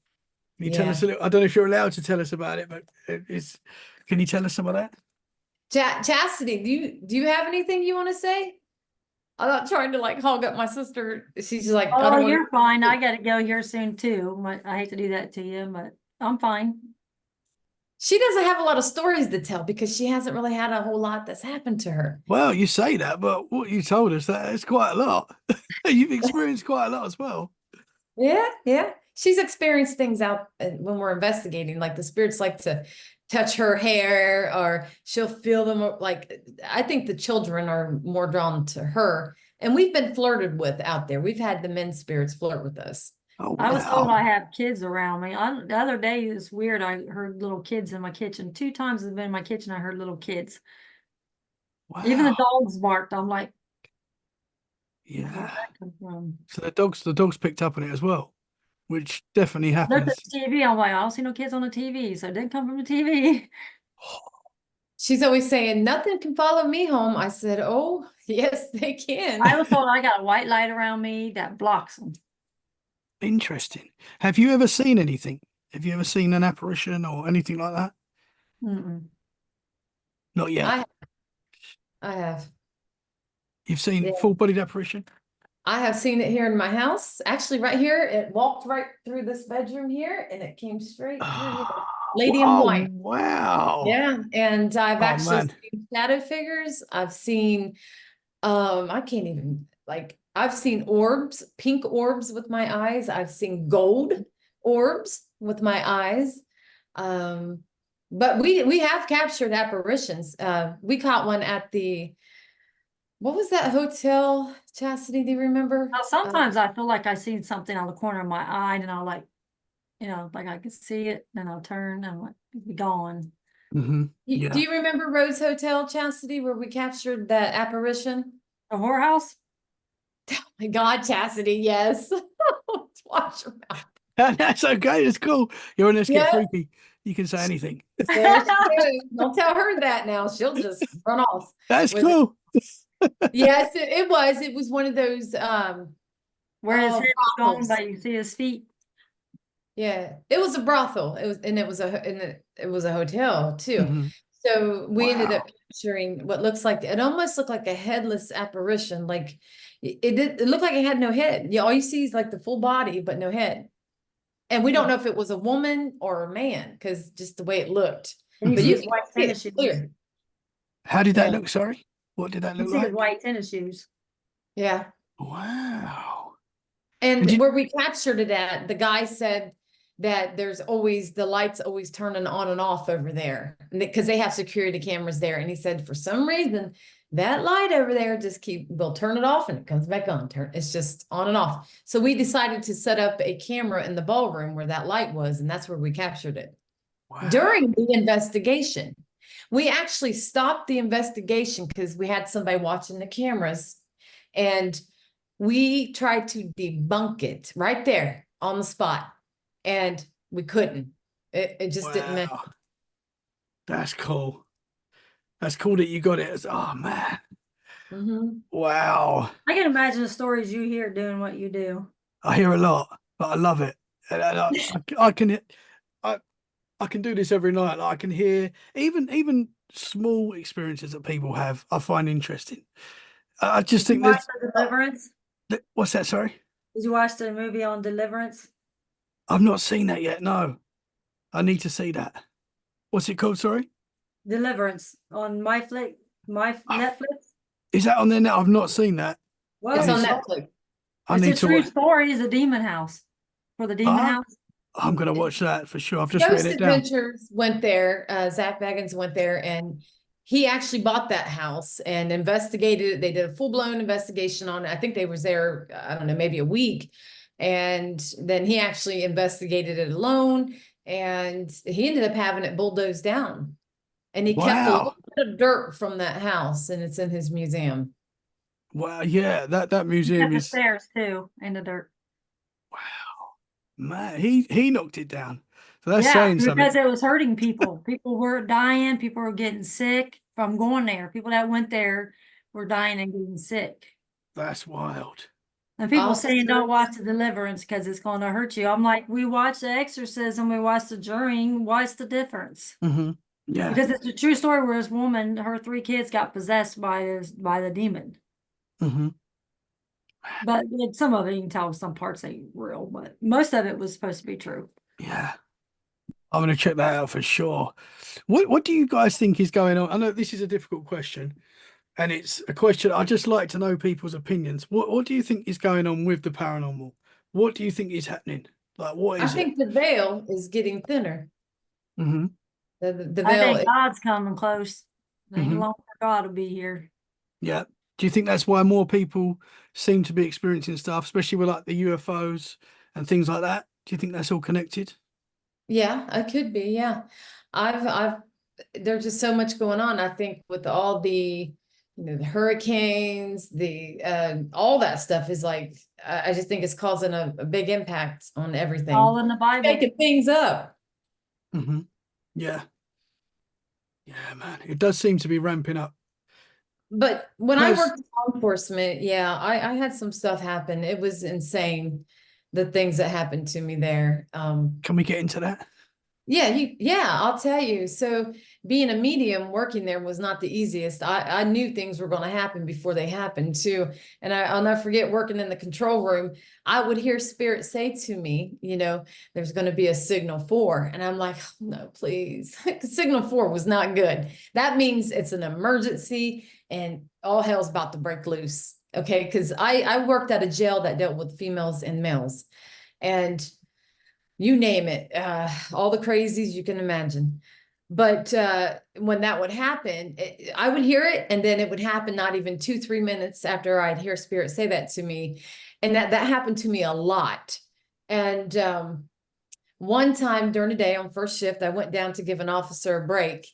Can you tell us a little? I don't know if you're allowed to tell us about it, but can you tell us some of that? Chastity, do you have anything you want to say? I'm not trying to like hog up my sister. She's just like, I Oh, don't want you're fine. I gotta go here soon too. I hate to do that to you, but I'm fine. She doesn't have a lot of stories to tell because she hasn't really had a whole lot that's happened to her. Well, you say that, but what you told us, that it's quite a lot. You've experienced quite a lot as well. Yeah. She's experienced things out when we're investigating, like the spirits like to touch her hair or she'll feel them. Like, I think the children are more drawn to her, and we've been flirted with out there. We've had the men spirits flirt with us. Oh, I was told wow. I have kids around me. The other day it's weird. I heard little kids in my kitchen. 2 times I've been in my kitchen. I heard little kids. Even the Wow. dogs barked. I'm like, where'd Yeah. that come from? So the dogs picked up on it as well, which definitely I looked happens. at the TV. I'm like, I don't see no kids on the TV, so it didn't come from the TV. She's always saying, nothing can follow me home. I said, oh, yes, they can. I was told I got a white light around me that blocks them. Interesting. Have you ever seen anything? Have you ever seen an apparition or anything like that? Mm-mm. Not yet. I have. You've seen Yeah. full-bodied apparition? I have seen it here in my house. Actually, right here, it walked right through this bedroom here and it came straight through here. Lady in Oh, white. wow. Yeah. And I've Oh, actually man. seen shadow figures. I've seen, I can't even, like, I've seen orbs, pink orbs with my eyes. I've seen gold orbs with my eyes. But we have captured apparitions. We caught one at what was that hotel, Chastity? Do you remember? Now, sometimes I feel like I seen something on the corner of my eye, and I'll like, like I can see it, and I'll turn, and I'm like, be gone. Mm-hmm. Do Yeah. you remember Rose Hotel, Chastity, where we captured that apparition? The whorehouse? Oh my God, Chastity, yes. Watch your mouth. That's okay. It's cool. You're on Let's Get Yeah. Freaky. You can say anything. There she goes. Don't tell her that now. She'll just run off. That's with it. cool. Yes, it was. It was one of those Where his Oh, head was gone, bottles. but you see his feet. Yeah, it was a brothel. It was a hotel too. Mhm. So we ended up Wow. capturing what looks like, it almost looked like a headless apparition. Like it looked like it had no head. All you see is like the full body, but no head. And we don't know if it was a woman or a man, because just the way it looked. And you But see you his can white see tennis it shoes. clear. How did that Yeah. look? Sorry, what did that You look see his like? white tennis shoes. Yeah. Wow. And did- where we captured it at, the guy said that there's always the lights always turning on and off over there because they have security cameras there. And he said for some reason that light over there we'll turn it off and it comes back on. It's just on and off. So we decided to set up a camera in the ballroom where that light was, and that's where we captured it. Wow. During the investigation, we actually stopped the investigation because we had somebody watching the cameras, and we tried to debunk it right there on the spot, and we couldn't. It just didn't matter. Wow. That's cool. That's cool that you got it. Oh man. Mhm. Wow. I can imagine the stories you hear doing what you do. I hear a lot, but I love it. And I can I can do this every night. I can hear even small experiences that people have. I find interesting. I just Did you think watch the Deliverance? what's that? Sorry, Did you watch the movie on Deliverance? I've not seen that yet. No, I need to see that. What's it called? Sorry, Deliverance on my Netflix. is that on there now? I've not seen that. Well, It's on need to- Netflix. I it's need a to true watch. story. Is a demon house for the demon Ah, house. I'm gonna watch that for sure. I've just Ghost written it down. Adventures went there. Zach Baggins went there, and he actually bought that house and investigated it. They did a full-blown investigation on it. I think they was there, I don't know, maybe a week. And then he actually investigated it alone, and he ended up having it bulldozed down. And he kept a Wow. little bit of dirt from that house, and it's in his museum. Wow. Yeah, that museum At the is stairs too, in the dirt. wow. Man, he knocked it down. So that's Yeah, saying something. because it was hurting people. People were dying. People were getting sick from going there. People that went there were dying and getting sick. That's wild. And people saying don't Officers- watch the Deliverance because it's going to hurt you. I'm like, we watch the Exorcism, we watch the Juring. What's the difference? Hmm. Yeah. Because it's a true story where this woman, her 3 kids got possessed by the demon. Hmm. But some of it you can tell some parts ain't real, but most of it was supposed to be true. Yeah. I'm gonna check that out for sure. What do you guys think is going on? I know this is a difficult question, and it's a question I just like to know people's opinions. What do you think is going on with the paranormal? What do you think is happening? Like, what I is it? think the veil is getting thinner. Hmm. The I veil. think God's coming close. Ain't Mhm. long for God to be here. Yeah. Do you think that's why more people seem to be experiencing stuff, especially with like the UFOs and things like that? Do you think that's all connected? Yeah, I could be. Yeah. There's just so much going on. I think with all the hurricanes, all that stuff is like, I just think it's causing a big impact on everything. All in the Bible. Making things up. Hmm. Yeah. Yeah, man. It does seem to be ramping up. But when I Has- worked in law enforcement, yeah, I had some stuff happen. It was insane, the things that happened to me there. Can we get into that? Yeah, I'll tell you. So being a medium working there was not the easiest. I knew things were going to happen before they happened too. And I'll never forget working in the control room. I would hear spirit say to me, there's going to be a signal 4. And I'm like, oh, no, please. Signal 4 was not good. That means it's an emergency and all hell's about to break loose. Okay. Because I worked at a jail that dealt with females and males. And you name it, all the crazies you can imagine. But when that would happen, I would hear it, and then it would happen not even 2-3 minutes after I'd hear spirit say that to me. And that happened to me a lot. And one time during the day on first shift, I went down to give an officer a break,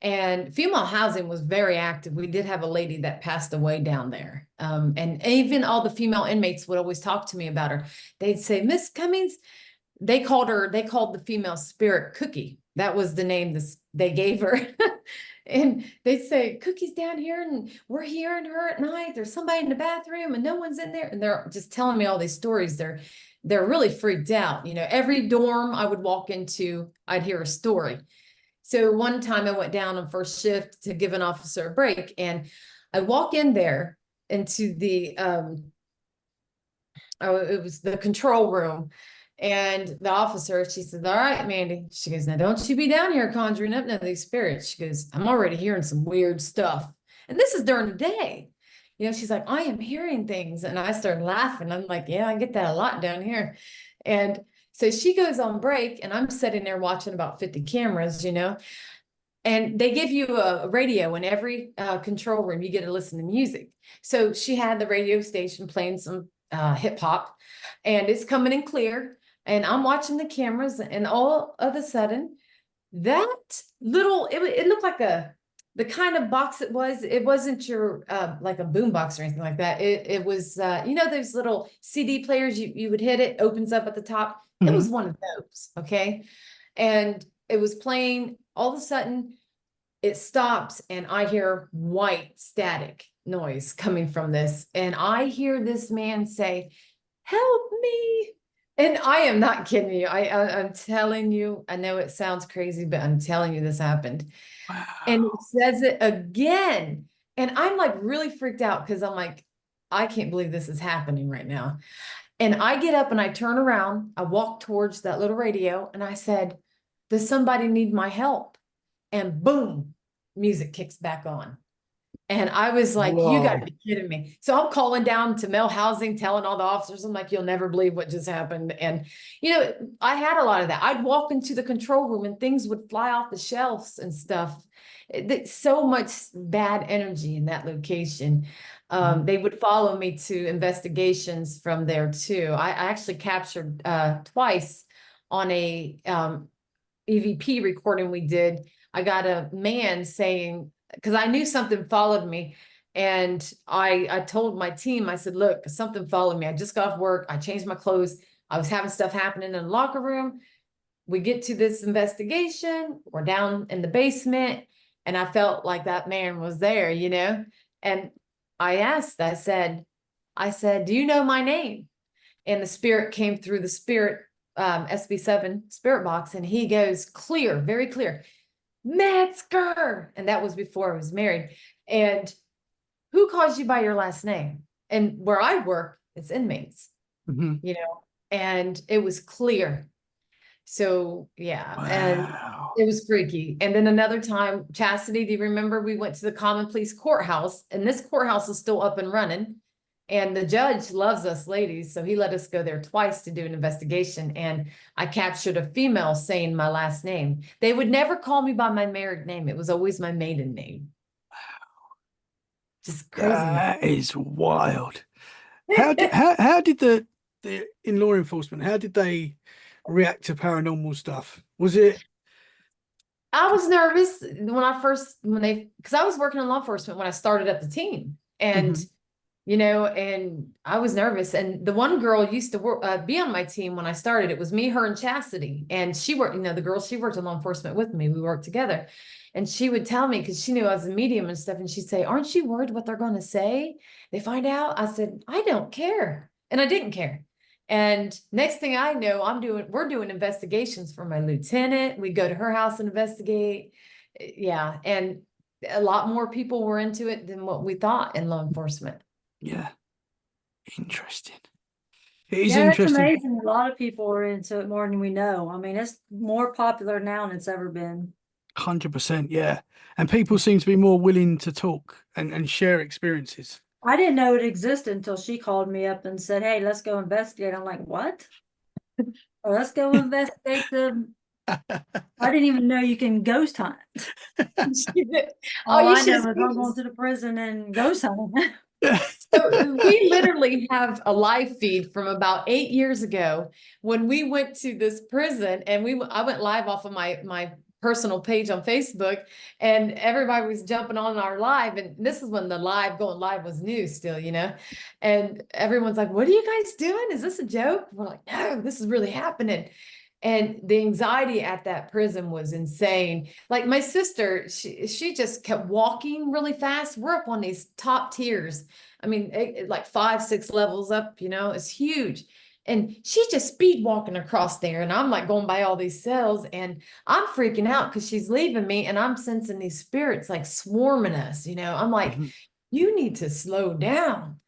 and female housing was very active. We did have a lady that passed away down there. And even all the female inmates would always talk to me about her. They'd say, Miss Cummings, they called the female spirit Cookie. That was the name they gave her. And they'd say, Cookie's down here and we're hearing her at night. There's somebody in the bathroom and no one's in there. And they're just telling me all these stories. they're really freaked out. Every dorm I would walk into, I'd hear a story. So one time I went down on first shift to give an officer a break, and I walk in there into the it was the control room. And the officer, she said, "All right, Mandy." She goes, "Now don't you be down here conjuring up none of these spirits." She goes, "I'm already hearing some weird stuff." And this is during the day. She's like, "I am hearing things." And I started laughing. I'm like, "Yeah, I get that a lot down here." And so she goes on break, and I'm sitting there watching about 50 cameras, and they give you a radio in every control room. You get to listen to music. So she had the radio station playing some hip hop, and it's coming in clear. And I'm watching the cameras, and all of a sudden, that little, it looked like the kind of box it wasn't your, like a boom box or anything like that. It was, those little CD players, you would hit it, opens up at the top. It was one of those, okay? And it was playing. All of a sudden, it stops, and I hear white static noise coming from this. And I hear this man say, "Help me." And I am not kidding you. I'm telling you, I know it sounds crazy, but I'm telling you this happened. Wow. And it says it again. And I'm like really freaked out, because I'm like, I can't believe this is happening right now. And I get up and I turn around, I walk towards that little radio, and I said, "Does somebody need my help?" And boom, music kicks back on. And I was like, "You got to Whoa. be kidding me." So I'm calling down to Mel Housing, telling all the officers, I'm like, "You'll never believe what just happened." And, I had a lot of that. I'd walk into the control room and things would fly off the shelves and stuff. So much bad energy in that location. They would follow me to investigations from there too. I actually captured twice on a EVP recording we did. I got a man saying, because I knew something followed me, and I told my team, I said, "Look, something followed me. I just got off work. I changed my clothes. I was having stuff happening in the locker room. We get to this investigation. We're down in the basement, and I felt like that man was there, And I asked, I said, "Do you know my name?" And the spirit came through the spirit SB7 spirit box, and he goes clear, very clear, "Metzger." And that was before I was married. And "Who calls you by your last name?" And where I work, it's inmates, and it was clear. So yeah, and Wow. it was freaky. And then another time, Chastity, do you remember we went to the Common Pleas Courthouse, and this courthouse is still up and running. And the judge loves us ladies, so he let us go there twice to do an investigation. And I captured a female saying my last name. They would never call me by my married name. It was always my maiden name. Wow. Just crazy. That is wild. How did the in law enforcement, how did they react to paranormal stuff? Was it? I was nervous because I was working in law enforcement when I started at the team. And and I was nervous. And the one girl used to be on my team when I started. It was me, her, and Chastity. And she worked, the girl, she worked in law enforcement with me. We worked together. And she would tell me, because she knew I was a medium and stuff, and she'd say, "Aren't you worried what they're going to say? They find out?" I said, "I don't care." And I didn't care. And next thing I know, we're doing investigations for my lieutenant. We go to her house and investigate. Yeah. And a lot more people were into it than what we thought in law enforcement. Yeah. Interesting. It is Yeah, it's interesting. amazing. A lot of people are into it more than we know. I mean, it's more popular now than it's ever been. 100%. Yeah. And people seem to be more willing to talk and share experiences. I didn't know it existed until she called me up and said, "Hey, let's go investigate." I'm like, "What?" "Oh, let's go investigate I didn't even know you can ghost hunt. All I know is I'm going to the prison and ghost hunt. So we literally have a live feed from about 8 years ago when we went to this prison, and I went live off of my personal page on Facebook, and everybody was jumping on our live. And this is when the going live was new still, and everyone's like, "What are you guys doing? Is this a joke?" We're like, "No, this is really happening." And the anxiety at that prison was insane. Like my sister, she just kept walking really fast. We're up on these top tiers. I mean, like 5, 6 levels up, it's huge. And she's just speed walking across there. And I'm like going by all these cells and I'm freaking out because she's leaving me and I'm sensing these spirits like swarming us. I'm like, Mhm. you need to slow down.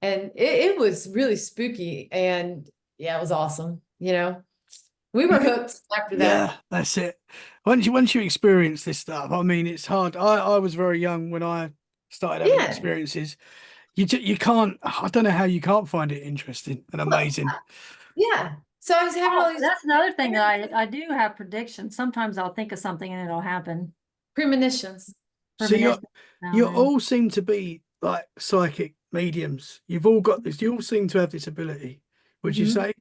And it was really spooky. And yeah, it was awesome. We were hooked after that. Yeah, that's it. Once you experience this stuff, I mean, it's hard. I was very young when I started having Yeah. experiences. You can't. I don't know how you can't find it interesting and Well, amazing. yeah. So I was having all Oh, these that's another thing that I do have predictions. Sometimes I'll think of something and it'll happen. premonitions. So Premonition you now and all seem to be like psychic mediums. You've all got this. You all seem to have this ability. Would you Mhm. say?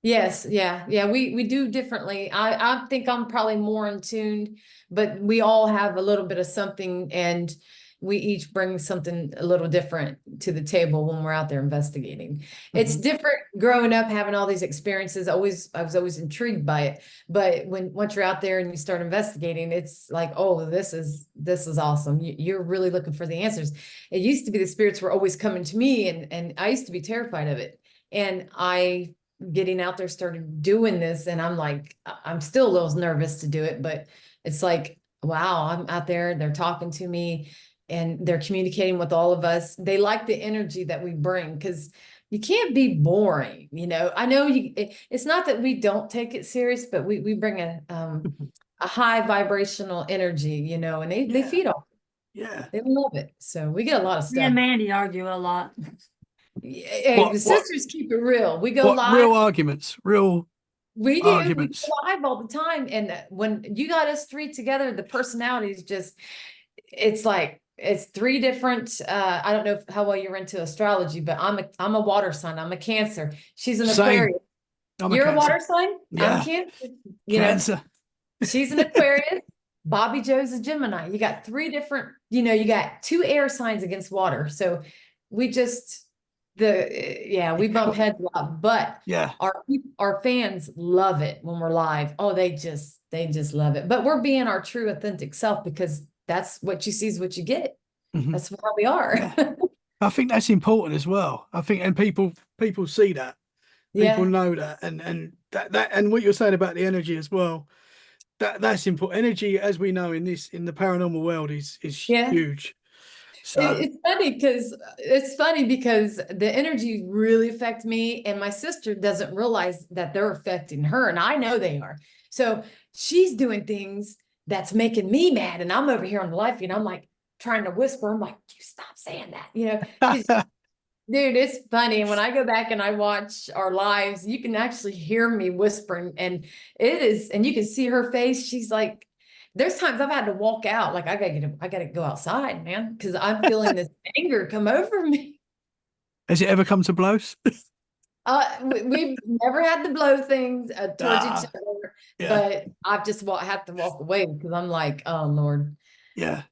Yes, yeah. We do differently. I think I'm probably more in tune, but we all have a little bit of something and we each bring something a little different to the table when we're out there investigating. It's Mhm. different growing up, having all these experiences. I was always intrigued by it. But once you're out there and you start investigating, it's like, oh, this is awesome. You're really looking for the answers. It used to be the spirits were always coming to me and I used to be terrified of it. And I getting out there started doing this and I'm like I'm still a little nervous to do it, but it's like wow, I'm out there, they're talking to me and they're communicating with all of us. They like the energy that we bring because you can't be boring. I know it's not that we don't take it serious, but we bring a high vibrational energy, and they Yeah, feed off yeah. they love it, so we get a lot of me and stuff. Mandy argue a lot. Hey, the What sisters keep it real. We go what live. real arguments? Real We do. We arguments. go live all the time. And when you got us three together, the personalities it's like, it's three different, I don't know how well you're into astrology, but I'm a water sign. I'm a Cancer. She's an Same. Aquarius. I'm a You're a Cancer. water sign? I'm Yeah, Cancer. Cancer. She's an Aquarius. Bobby Joe's a Gemini. You got three different, you got two air signs against water. So we just we bump heads a lot, but Yeah. our fans love it when we're live. Oh, they just love it. But we're being our true authentic self because that's what you see is what you get. Mhm. That's how we are. Yeah. I think that's important as well. I think, and people see that, people Yeah. know that, and that and what you're saying about the energy as well. That's important. Energy, as we know in the paranormal world, is Yeah. huge. So It's funny because the energy really affect me and my sister doesn't realize that they're affecting her and I know they are. So she's doing things that's making me mad and I'm over here on the live feed. I'm like trying to whisper. I'm like, you stop saying that, because dude, it's funny. When I go back and I watch our lives, you can actually hear me whispering and and you can see her face. She's like, there's times I've had to walk out. Like I gotta go outside, man. Cause I'm feeling this anger come over me. has it ever come to blows? We've never had to blow things towards each Ah, other, yeah, but I've just have to walk away because I'm like, oh Lord, yeah.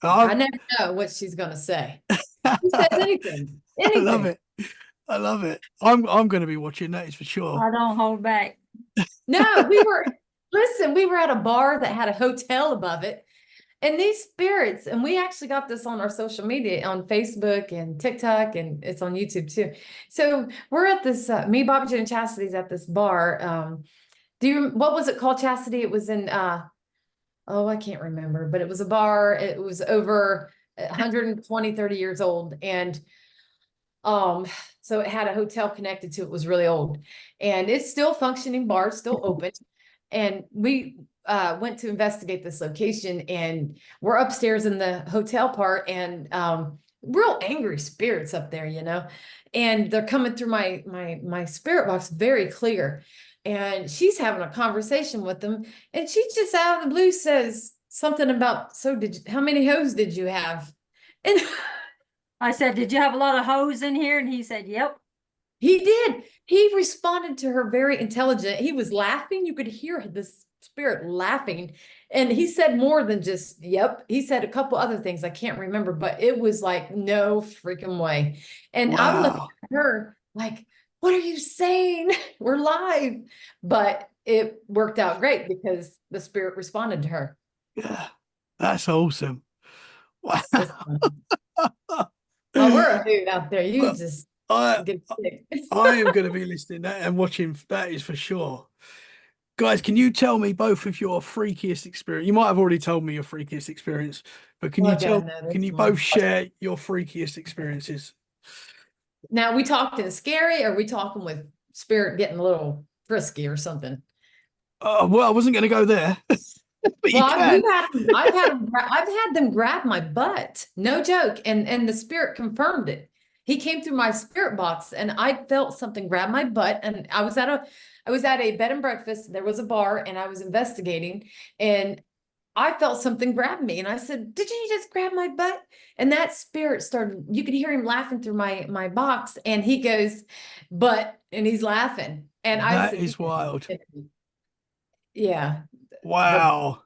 I I never know what she's gonna say. She says anything, I love anything. it. I love it. I'm going to be watching that, is for sure. I don't hold back. No, listen, we were at a bar that had a hotel above it. And these spirits, and we actually got this on our social media on Facebook and TikTok, and it's on YouTube too. So we're at this, me, Bobby Joe, and Chastity's at this bar. What was it called, Chastity? It was in, oh, I can't remember, but it was a bar. It was over 120, 30 years old. And um, so it had a hotel connected to it, was really old. And it's still functioning bar, still open. And we went to investigate this location and we're upstairs in the hotel part and real angry spirits up there, and they're coming through my spirit box very clear. And she's having a conversation with them and she just out of the blue says something about, so how many hoes did you have? And I said, did you have a lot of hoes in here? And he said, yep. he did. He responded to her very intelligent. He was laughing. You could hear this spirit laughing. And he said more than just, yep. He said a couple other things I can't remember, but it was like, no freaking way. And I'm looking Wow. at her like, what are you saying? We're live. But it worked out great because the spirit responded to her. Yeah. That's awesome. Wow. It's fun. Oh, we're a hoot out there. You Well, just I Get sick. I am going to be listening that and watching. That is for sure. Guys, can you tell me both of your freakiest experience? You might have already told me your freakiest experience, but can Well, you I gotta tell? know Can this you one. both share your freakiest experiences? Now, we talking scary, or we talking with spirit getting a little frisky or something? Well, I wasn't going to go there, but you Well, can. I've had them grab my butt, no joke, and the spirit confirmed it. He came through my spirit box, and I felt something grab my butt, and I was at a bed and breakfast. There was a bar, and I was investigating, and I felt something grab me, and I said, "Did you just grab my butt?" And that spirit started. You could hear him laughing through my box, and he goes, "But," and he's laughing, and I That said, is wild. "Yeah, but." Wow.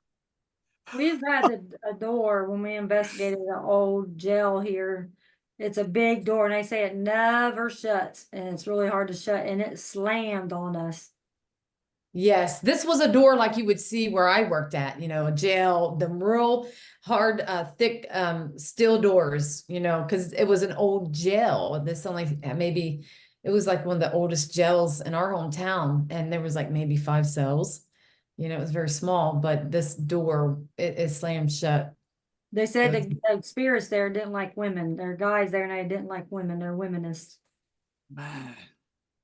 We've had a door when we investigated the old jail here. It's a big door and they say it never shuts and it's really hard to shut and it slammed on us. Yes, this was a door like you would see where I worked at, a jail, the real hard, thick, steel doors, because it was an old jail. This only maybe it was like one of the oldest jails in our hometown, and there was like maybe 5 cells. It was very small, but this door it slammed shut. They said It the spirits there didn't like women. There are guys there and they didn't like women. They're womanists. Man.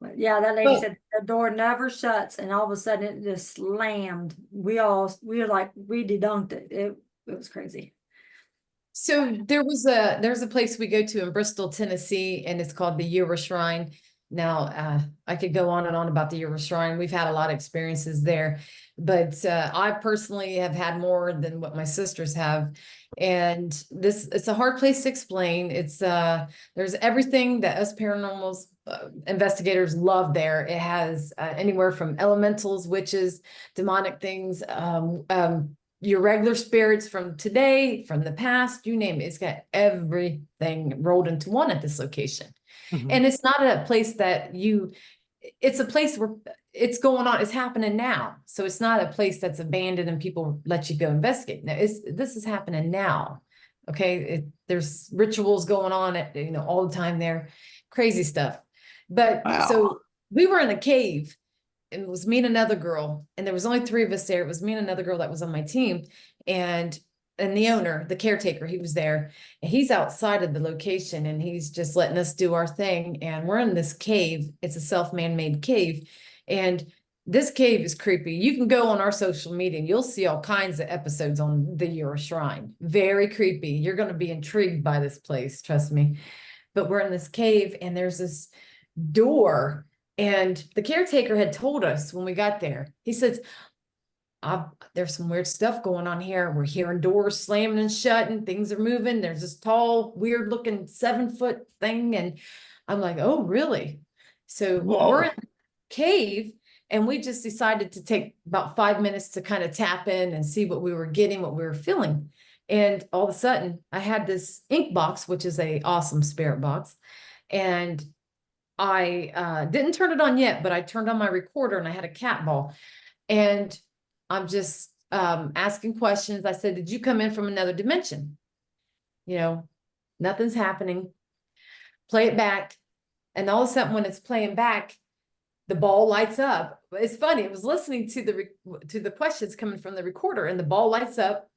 But yeah, that lady But said the door never shuts and all of a sudden it just slammed. We dedunked it. It was crazy. So there's a place we go to in Bristol, Tennessee, and it's called the Euro Shrine. Now, I could go on and on about the Euro Shrine. We've had a lot of experiences there, but I personally have had more than what my sisters have. And it's a hard place to explain. There's everything that us paranormal investigators love there. It has anywhere from elementals, witches, demonic things, your regular spirits from today, from the past, you name it. It's got everything rolled into one at this location. Mhm. And it's not a place it's a place where it's going on, it's happening now. So it's not a place that's abandoned and people let you go investigate. No, this is happening now. Okay. There's rituals going on all the time there, crazy stuff. But Wow. so we were in a cave. It was me and another girl, and there was only 3 of us there. It was me and another girl that was on my team, and the owner, the caretaker, he was there, and he's outside of the location, and he's just letting us do our thing. And we're in this cave. It's a self-man-made cave, and this cave is creepy. You can go on our social media and you'll see all kinds of episodes on the Euro Shrine. Very creepy. You're going to be intrigued by this place, trust me. But we're in this cave, and there's this door. And the caretaker had told us when we got there, he says, there's some weird stuff going on here. We're hearing doors slamming and shutting. Things are moving. There's this tall, weird looking 7-foot thing. And I'm like, oh, really? So we're in a cave, and we just decided to take about 5 minutes to kind of tap in and see what we were getting, what we were feeling. And all of a sudden I had this ink box, which is a awesome spirit box. And I didn't turn it on yet, but I turned on my recorder and I had a cat ball, and I'm just asking questions. I said, "Did you come in from another dimension?" Nothing's happening. Play it back. And all of a sudden, when it's playing back, the ball lights up. It's funny. I was listening to the questions coming from the recorder, and the ball lights up,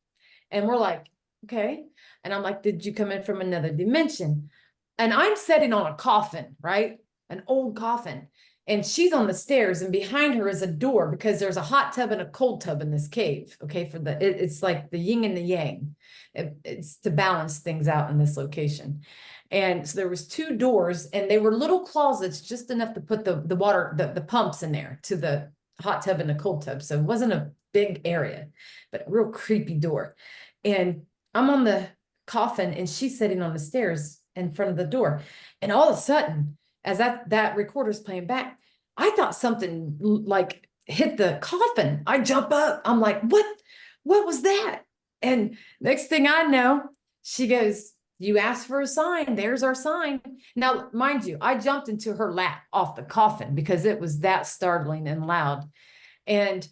and we're like, okay. And I'm like, "Did you come in from another dimension?" And I'm sitting on a coffin, right? An old coffin. And she's on the stairs, and behind her is a door, because there's a hot tub and a cold tub in this cave. Okay. It's like the yin and the yang. It's to balance things out in this location. And so there was 2 doors, and they were little closets, just enough to put the water, the pumps in there to the hot tub and the cold tub. So it wasn't a big area, but a real creepy door. And I'm on the coffin, and she's sitting on the stairs in front of the door. And all of a sudden, as that recorder's playing back, I thought something like hit the coffin. I jump up. I'm like, what was that? And next thing I know, she goes, "You asked for a sign. There's our sign." Now, mind you, I jumped into her lap off the coffin because it was that startling and loud. And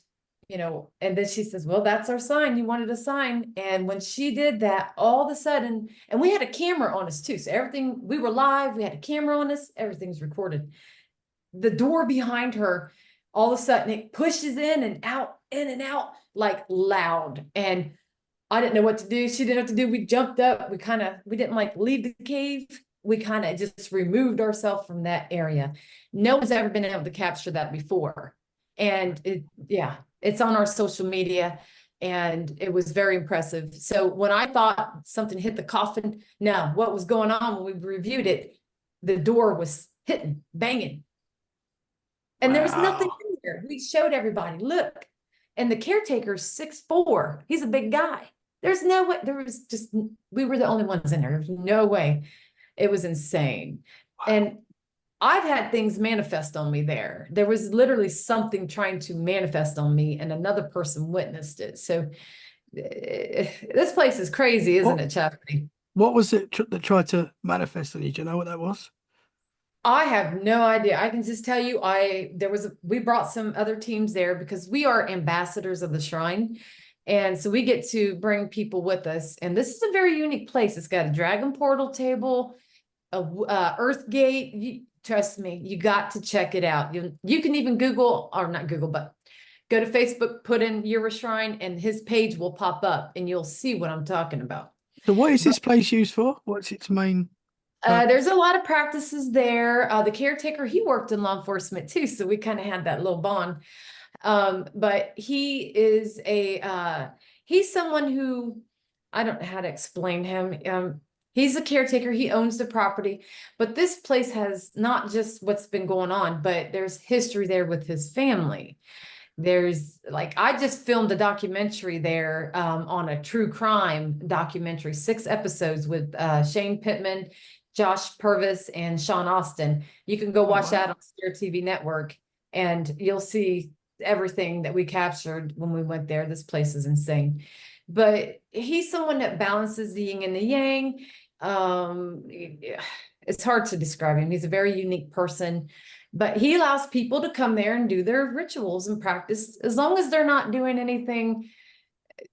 and then she says, well, that's our sign. You wanted a sign. And when she did that, all of a sudden, and we had a camera on us too. So everything, we were live, we had a camera on us, everything's recorded. The door behind her, all of a sudden it pushes in and out, like loud. And I didn't know what to do. She didn't know what to do. We jumped up. We didn't like leave the cave. We kind of just removed ourselves from that area. No one's ever been able to capture that before. And it's on our social media, and it was very impressive. So when I thought something hit the coffin, no, what was going on when we reviewed it, the door was hitting, banging. And there was nothing in there. We showed everybody, look. And the caretaker's 6'4". He's a big guy. There's no way. We were the only ones in there. There's no way. It was insane. And I've had things manifest on me there. There was literally something trying to manifest on me, and another person witnessed it. So this place is crazy, isn't it, Chastity? What was it that tried to manifest on you? Do you know what that was? I have no idea. I can just tell you, we brought some other teams there because we are ambassadors of the shrine. And so we get to bring people with us. And this is a very unique place. It's got a dragon portal table, a earth gate. Trust me, you got to check it out. You can even Google, or not Google, but go to Facebook, put in Yura Shrine, and his page will pop up and you'll see what I'm talking about. So what is this place used for? What's its main? There's a lot of practices there. The caretaker, he worked in law enforcement too, so we kind of had that little bond. But he is he's someone who, I don't know how to explain him. He's a caretaker, he owns the property, but this place has not just what's been going on, but there's history there with his family. There's I just filmed a documentary there on a true crime documentary, 6 episodes with Shane Pittman, Josh Purvis, and Sean Austin. You can go watch that on Steer TV Network, and you'll see everything that we captured when we went there. This place is insane. But he's someone that balances the yin and the yang. It's hard to describe him. He's a very unique person, but he allows people to come there and do their rituals and practice, as long as they're not doing anything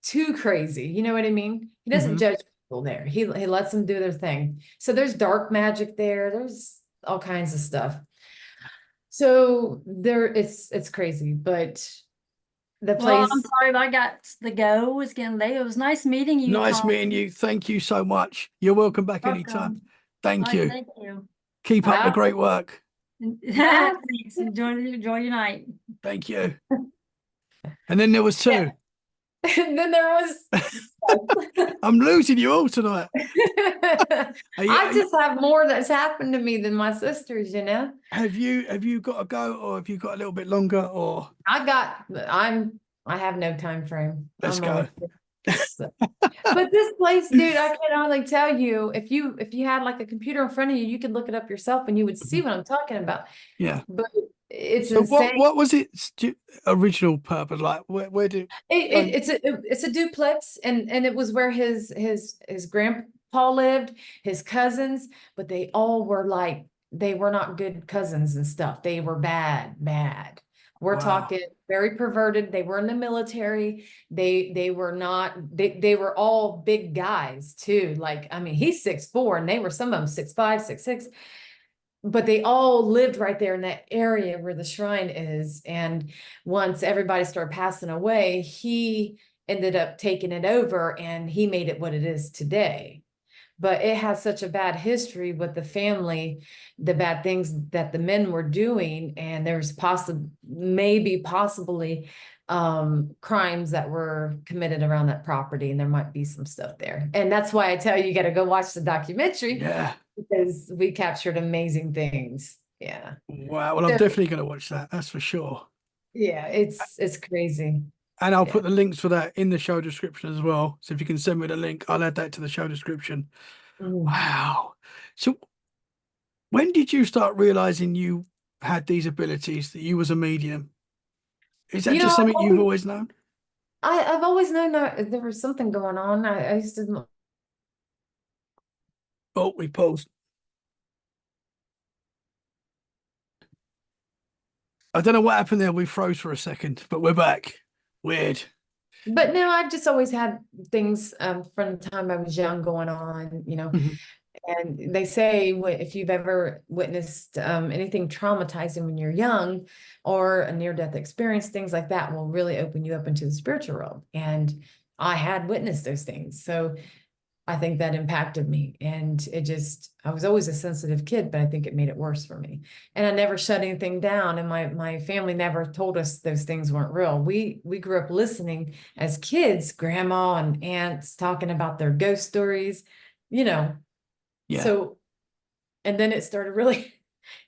too crazy. You know what I mean? He doesn't judge people there. He lets them do their thing. So there's dark magic there. There's all kinds of stuff. So it's crazy, but the place. Well, I'm sorry, I got to go. It's getting late. It was nice meeting you. Nice Tom. meeting you. Thank you so much. You're welcome back anytime. Thank you. Thank you. Keep up the great work. Thanks. Enjoy your night. Thank you. And then there was 2. Yeah. And then there was. I'm losing you all tonight. I just have more that's happened to me than my sisters, you know. Have you got to go, or have you got a little bit longer, or? I have no time frame. Let's go. But this place, dude, I can only tell you, if you had like a computer in front of you, you could look it up yourself and you would see what I'm talking about. Yeah. But it's so insane. what was its original purpose? Like where did it's a duplex, and it was where his grandpa lived, his cousins, but they all were they were not good cousins and stuff. They were bad. We're talking very perverted. They were in the military. They were not, they were all big guys too. He's 6'4", and they were, some of them 6'5", 6'6", but they all lived right there in that area where the shrine is. And once everybody started passing away, he ended up taking it over, and he made it what it is today. But it has such a bad history with the family, the bad things that the men were doing, and there's possibly crimes that were committed around that property, and there might be some stuff there. And that's why I tell you, you got to go watch the documentary. Yeah. Because we captured amazing things. Yeah. Wow. Well, I'm definitely going to watch that. That's for sure. Yeah, it's crazy. And I'll put the links for that in the show description as well. So if you can send me the link, I'll add that to the show description. Wow. So when did you start realizing you had these abilities, that you was a medium? Is that just something you've always known? I've always known that there was something going on. I used to. Oh, we paused. I don't know what happened there. We froze for a second, but we're back. Weird. But no, I've just always had things from the time I was young going on, you know. Mhm. And they say if you've ever witnessed anything traumatizing when you're young or a near-death experience, things like that will really open you up into the spiritual realm. And I had witnessed those things. So I think that impacted me. And I was always a sensitive kid, but I think it made it worse for me. And I never shut anything down. And my family never told us those things weren't real. We grew up listening as kids, grandma and aunts talking about their ghost stories, you know. Yeah. So, and then it started really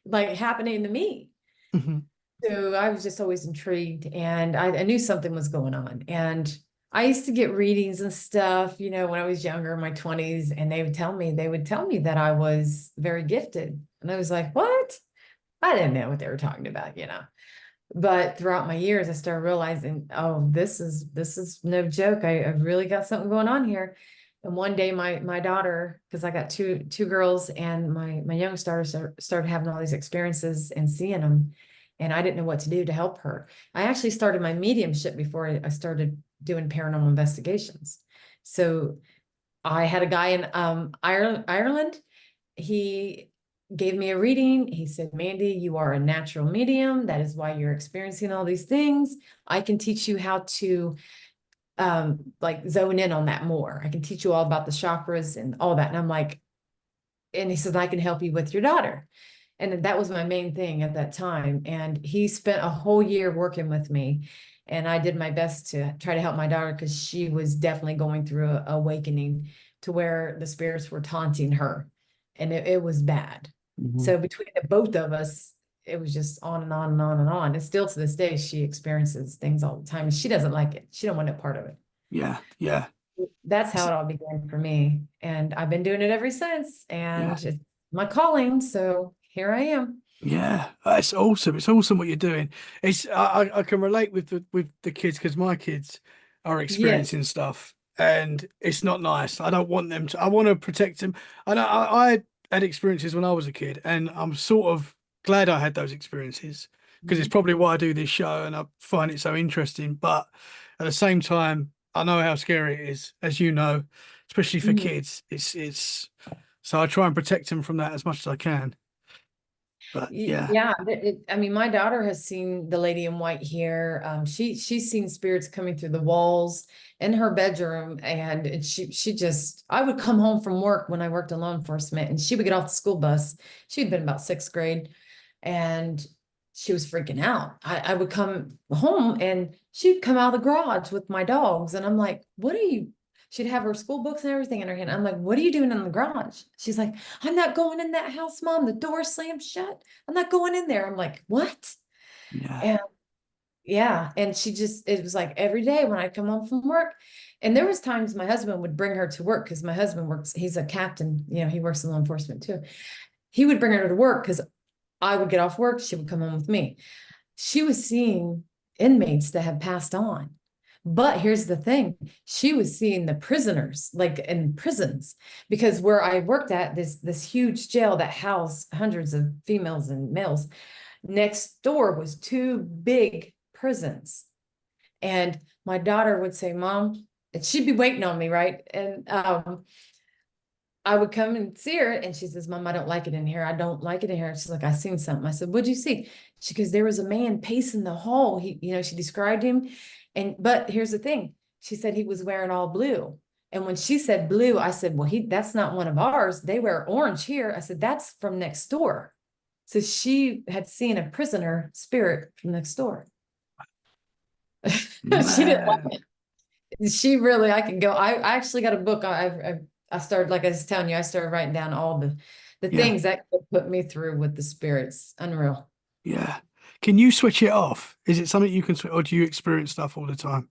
like happening to me. Mhm. So I was just always intrigued, and I knew something was going on. And I used to get readings and stuff, you know, when I was younger, in my 20s, and they would tell me that I was very gifted. And I was like, what? I didn't know what they were talking about, you know. But throughout my years, I started realizing, oh, this is no joke. I really got something going on here. And one day my daughter, because I got two girls, and my youngest daughter started having all these experiences and seeing them. And I didn't know what to do to help her. I actually started my mediumship before I started doing paranormal investigations. So I had a guy in Ireland. He gave me a reading. He said, Mandy, you are a natural medium. That is why you're experiencing all these things. I can teach you how to like zone in on that more. I can teach you all about the chakras and all that. And I'm like, and he says, I can help you with your daughter. And that was my main thing at that time. And he spent a whole year working with me. And I did my best to try to help my daughter, because she was definitely going through a awakening to where the spirits were taunting her. And it was bad. Mhm. So between the both of us, it was just on and on and on and on. And still to this day, she experiences things all the time. And she doesn't like it. She don't want no part of it. Yeah. Yeah. That's how it all began for me. And I've been doing it ever since. Yeah. And it's my calling. So here I am. Yeah, it's awesome. It's awesome what you're doing. I can relate with the kids, because my kids are Yes. experiencing stuff, and it's not nice. I don't want them to. I want to protect them. I had experiences when I was a kid, and I'm sort of glad I had those experiences, because it's probably why I do this show, and I find it so interesting. But at the same time, I know how scary it is, as you know, especially for Mhm. kids. It's so I try and protect them from that as much as I can. But yeah. Yeah, I mean, my daughter has seen the lady in white here. She's seen spirits coming through the walls in her bedroom, and she just. I would come home from work when I worked in law enforcement, and she would get off the school bus. She'd been about sixth grade, and she was freaking out. I would come home, and she'd come out of the garage with my dogs, and I'm like, "What are you?" She'd have her school books and everything in her hand. I'm like, "What are you doing in the garage?" She's like, "I'm not going in that house, Mom. The door slammed shut. I'm not going in there." I'm like, "What?" Yeah. And yeah, and it was like every day when I'd come home from work. And there was times my husband would bring her to work, because my husband he's a captain, you know, he works in law enforcement too. He would bring her to work because I would get off work, she would come home with me. She was seeing inmates that had passed on. But here's the thing, she was seeing the prisoners, like in prisons, because where I worked at, this huge jail that housed hundreds of females and males, next door was two big prisons. And my daughter would say, Mom, and she'd be waiting on me, right? And I would come and see her, and she says, Mom, I don't like it in here. I don't like it in here. She's like, I seen something. I said, what'd you see? She goes, there was a man pacing the hall. She described him. But here's the thing. She said he was wearing all blue. And when she said blue, I said, well, that's not one of ours. They wear orange here. I said, that's from next door. So she had seen a prisoner spirit from next door. She didn't like Man. it. She really, I can go. I actually got a book. I started, like I was telling you, I started writing down all the Yeah. things that could put me through with the spirits. Unreal. Yeah. Can you switch it off? Is it something you can switch, or do you experience stuff all the time?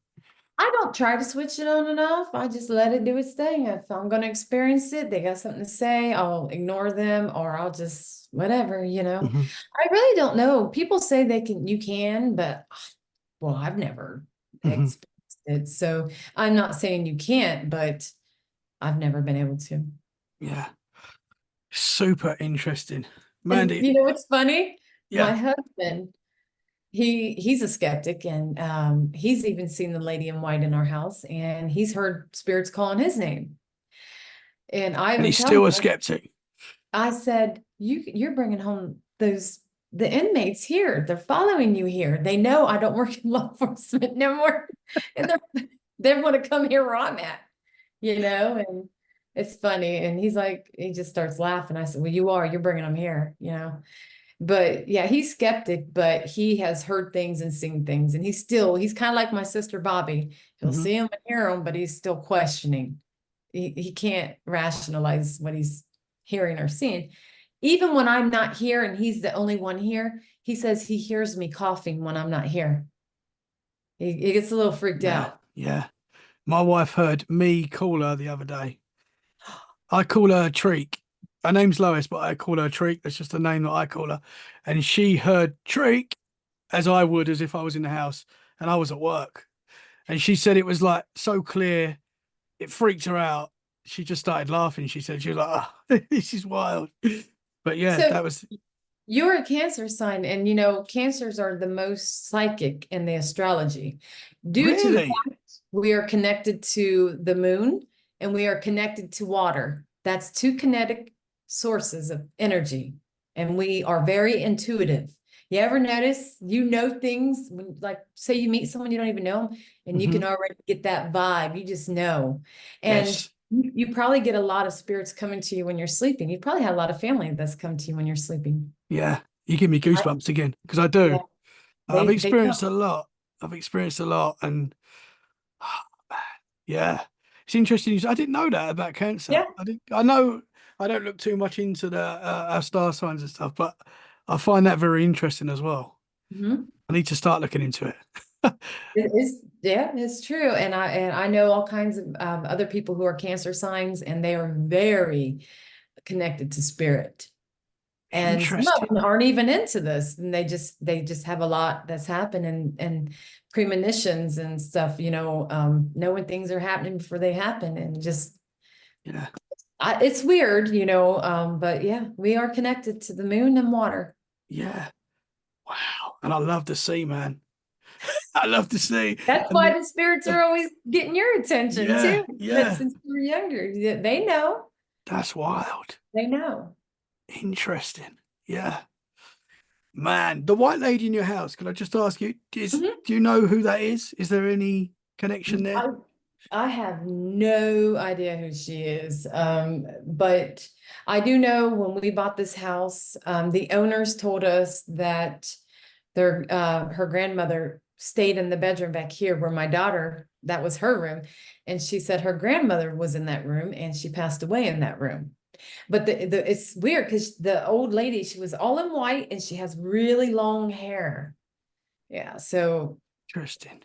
I don't try to switch it on and off. I just let it do its thing. If I'm going to experience it, they got something to say, I'll ignore them, or I'll just whatever, you know. Mhm. I really don't know. People say you can, but well, I've never Mhm. experienced it. So I'm not saying you can't, but I've never been able to. Yeah. Super interesting. And Mandy. you know what's funny? My Yeah. husband, he's a skeptic, and he's even seen the lady in white in our house, and he's heard spirits calling his name. And I And even he's tell still him, a skeptic. I said, you're bringing home the inmates here. They're following you here. They know I don't work in law enforcement no more, and they want to come here where I'm at, and it's funny. And he just starts laughing. I said, well, you're bringing them here, But yeah, he's skeptic, but he has heard things and seen things. And he's kind of like my sister Bobby. He'll Mhm. see him and hear him, but he's still questioning. He can't rationalize what he's hearing or seeing. Even when I'm not here and he's the only one here, he says he hears me coughing when I'm not here. He gets a little freaked Yeah, out. yeah. My wife heard me call her the other day. I call her Treek. Her name's Lois, but I call her Treek. That's just the name that I call her. And she heard Treek as I would, as if I was in the house and I was at work. And she said it was like so clear, it freaked her out. She just started laughing. She said, she was like, oh, this is wild. But yeah, So that was you're a Cancer sign, and Cancers are the most psychic in the astrology due to the really fact we are connected to the moon and we are connected to water. That's two kinetic sources of energy, and we are very intuitive. You ever notice things when, like, say you meet someone you don't even know them, and you Mhm. can already get that vibe. You just know. And Yes. you probably get a lot of spirits coming to you when you're sleeping. You probably have a lot of family that's come to you when you're sleeping. Yeah. You give me I, goosebumps again because I yeah, do. I've they experienced come. a lot. I've experienced a lot. And yeah, it's interesting. I didn't know that about cancer. Yeah. I know I don't look too much into the our star signs and stuff, but I find that very interesting as well. Mhm. I need to start looking into it. It's true. And I know all kinds of other people who are Cancer signs, and they are very connected to spirit. And some of Interesting. them aren't even into this, and they just have a lot that's happened, and premonitions and stuff, knowing things are happening before they happen, and just Yeah. it's weird, but yeah, we are connected to the moon and water. Yeah. Wow. And I love the sea, man. I love the sea. That's And why the spirits are always getting your attention yeah, too. But yeah. since you were younger, they know. That's wild. They know. Interesting. Yeah. Man, the white lady in your house, can I just ask you, Mhm. do you know who that is? Is there any connection there? I have no idea who she is. But I do know when we bought this house, the owners told us that her grandmother stayed in the bedroom back here where my daughter, that was her room. And she said her grandmother was in that room and she passed away in that room. But it's weird because the old lady, she was all in white and she has really long hair. Yeah. So, Interesting.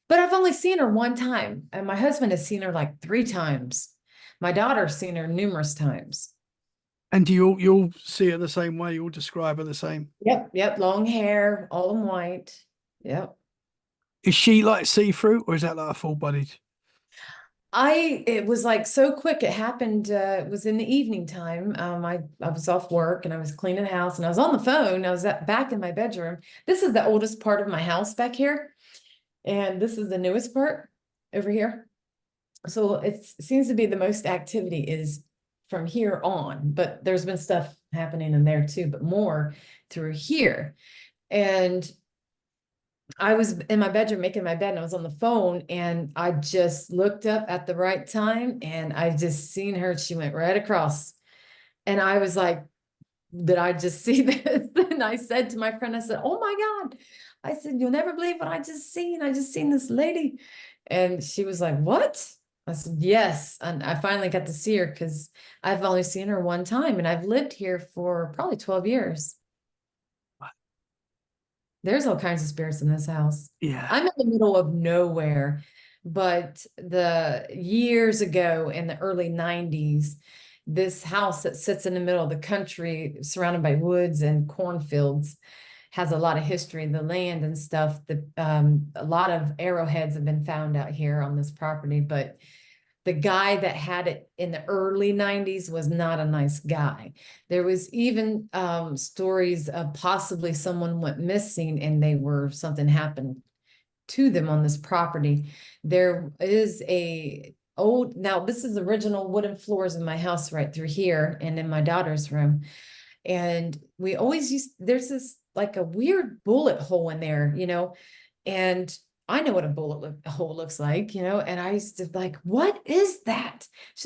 but I've only seen her one time, and my husband has seen her like 3 times. My daughter's seen her numerous times. And do you'll see her the same way? You'll describe her the same? Yep. Long hair, all in white. Yep. Is she like see-through or is that like a full-bodied? It was like so quick. It happened. It was in the evening time. I was off work and I was cleaning the house and I was on the phone. I was back in my bedroom. This is the oldest part of my house back here. And this is the newest part over here. So it seems to be the most activity is from here on, but there's been stuff happening in there too, but more through here. And I was in my bedroom making my bed and I was on the phone and I just looked up at the right time and I just seen her. She went right across. And I was like, did I just see this? And I said to my friend, I said, oh my God. I said, you'll never believe what I just seen. I just seen this lady. And she was like, what? I said, yes. And I finally got to see her because I've only seen her one time and I've lived here for probably 12 years. There's all kinds of spirits in this house. Yeah. I'm in the middle of nowhere, but the years ago in the early 90s, this house that sits in the middle of the country, surrounded by woods and cornfields, has a lot of history. The land and stuff. A lot of arrowheads have been found out here on this property, but the guy that had it in the early 90s was not a nice guy. There was even stories of possibly someone went missing and something happened to them on this property. There is now this is original wooden floors in my house right through here and in my daughter's room. And we always there's this like a weird bullet hole in there, and I know what a bullet hole looks like, and I used to like, what is that? It's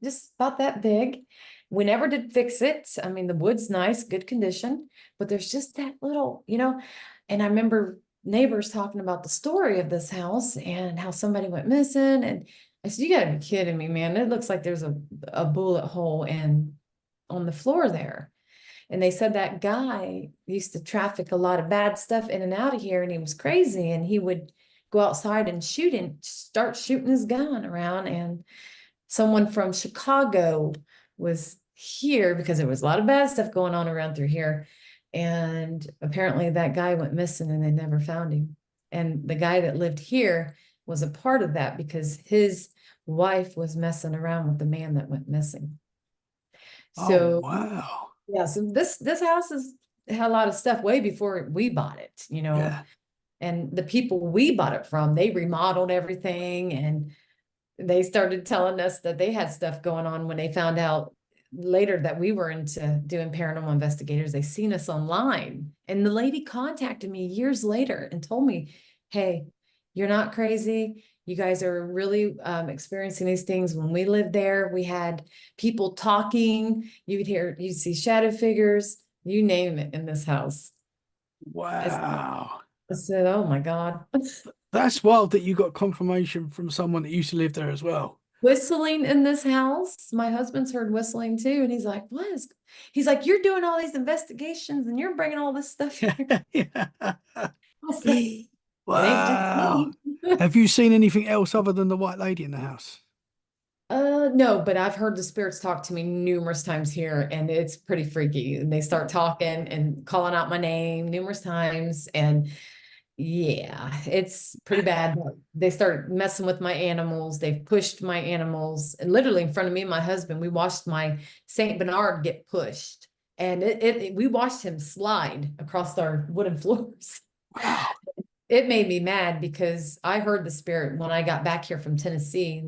just about that big. We never did fix it. I mean, the wood's nice, good condition, but there's just that little, and I remember neighbors talking about the story of this house and how somebody went missing. And I said, you gotta be kidding me, man. It looks like there's a bullet hole on the floor there. And they said that guy used to traffic a lot of bad stuff in and out of here, and he was crazy, and he would go outside and start shooting his gun around. And someone from Chicago was here because there was a lot of bad stuff going on around through here. And apparently that guy went missing and they never found him. And the guy that lived here was a part of that because his wife was messing around with the man that went missing. So, Oh, wow. yeah, so this house had a lot of stuff way before we bought it, Yeah. and the people we bought it from, they remodeled everything, and they started telling us that they had stuff going on when they found out later that we were into doing paranormal investigators. They seen us online, and the lady contacted me years later and told me, hey, you're not crazy. You guys are really experiencing these things. When we lived there, we had people talking. You'd see shadow figures, you name it in this house. Wow. I said, oh my God. That's wild that you got confirmation from someone that used to live there as well. Whistling in this house. My husband's heard whistling too. And he's like, he's like, you're doing all these investigations and you're bringing all this stuff here. Yeah. I was like, it ain't just Wow. me. Have you seen anything else other than the white lady in the house? No, but I've heard the spirits talk to me numerous times here, and it's pretty freaky. And they start talking and calling out my name numerous times. And yeah, it's pretty bad. They start messing with my animals. They've pushed my animals, and literally in front of me and my husband, we watched my Saint Bernard get pushed, and we watched him slide across our wooden floors. Wow. It made me mad because I heard the spirit when I got back here from Tennessee,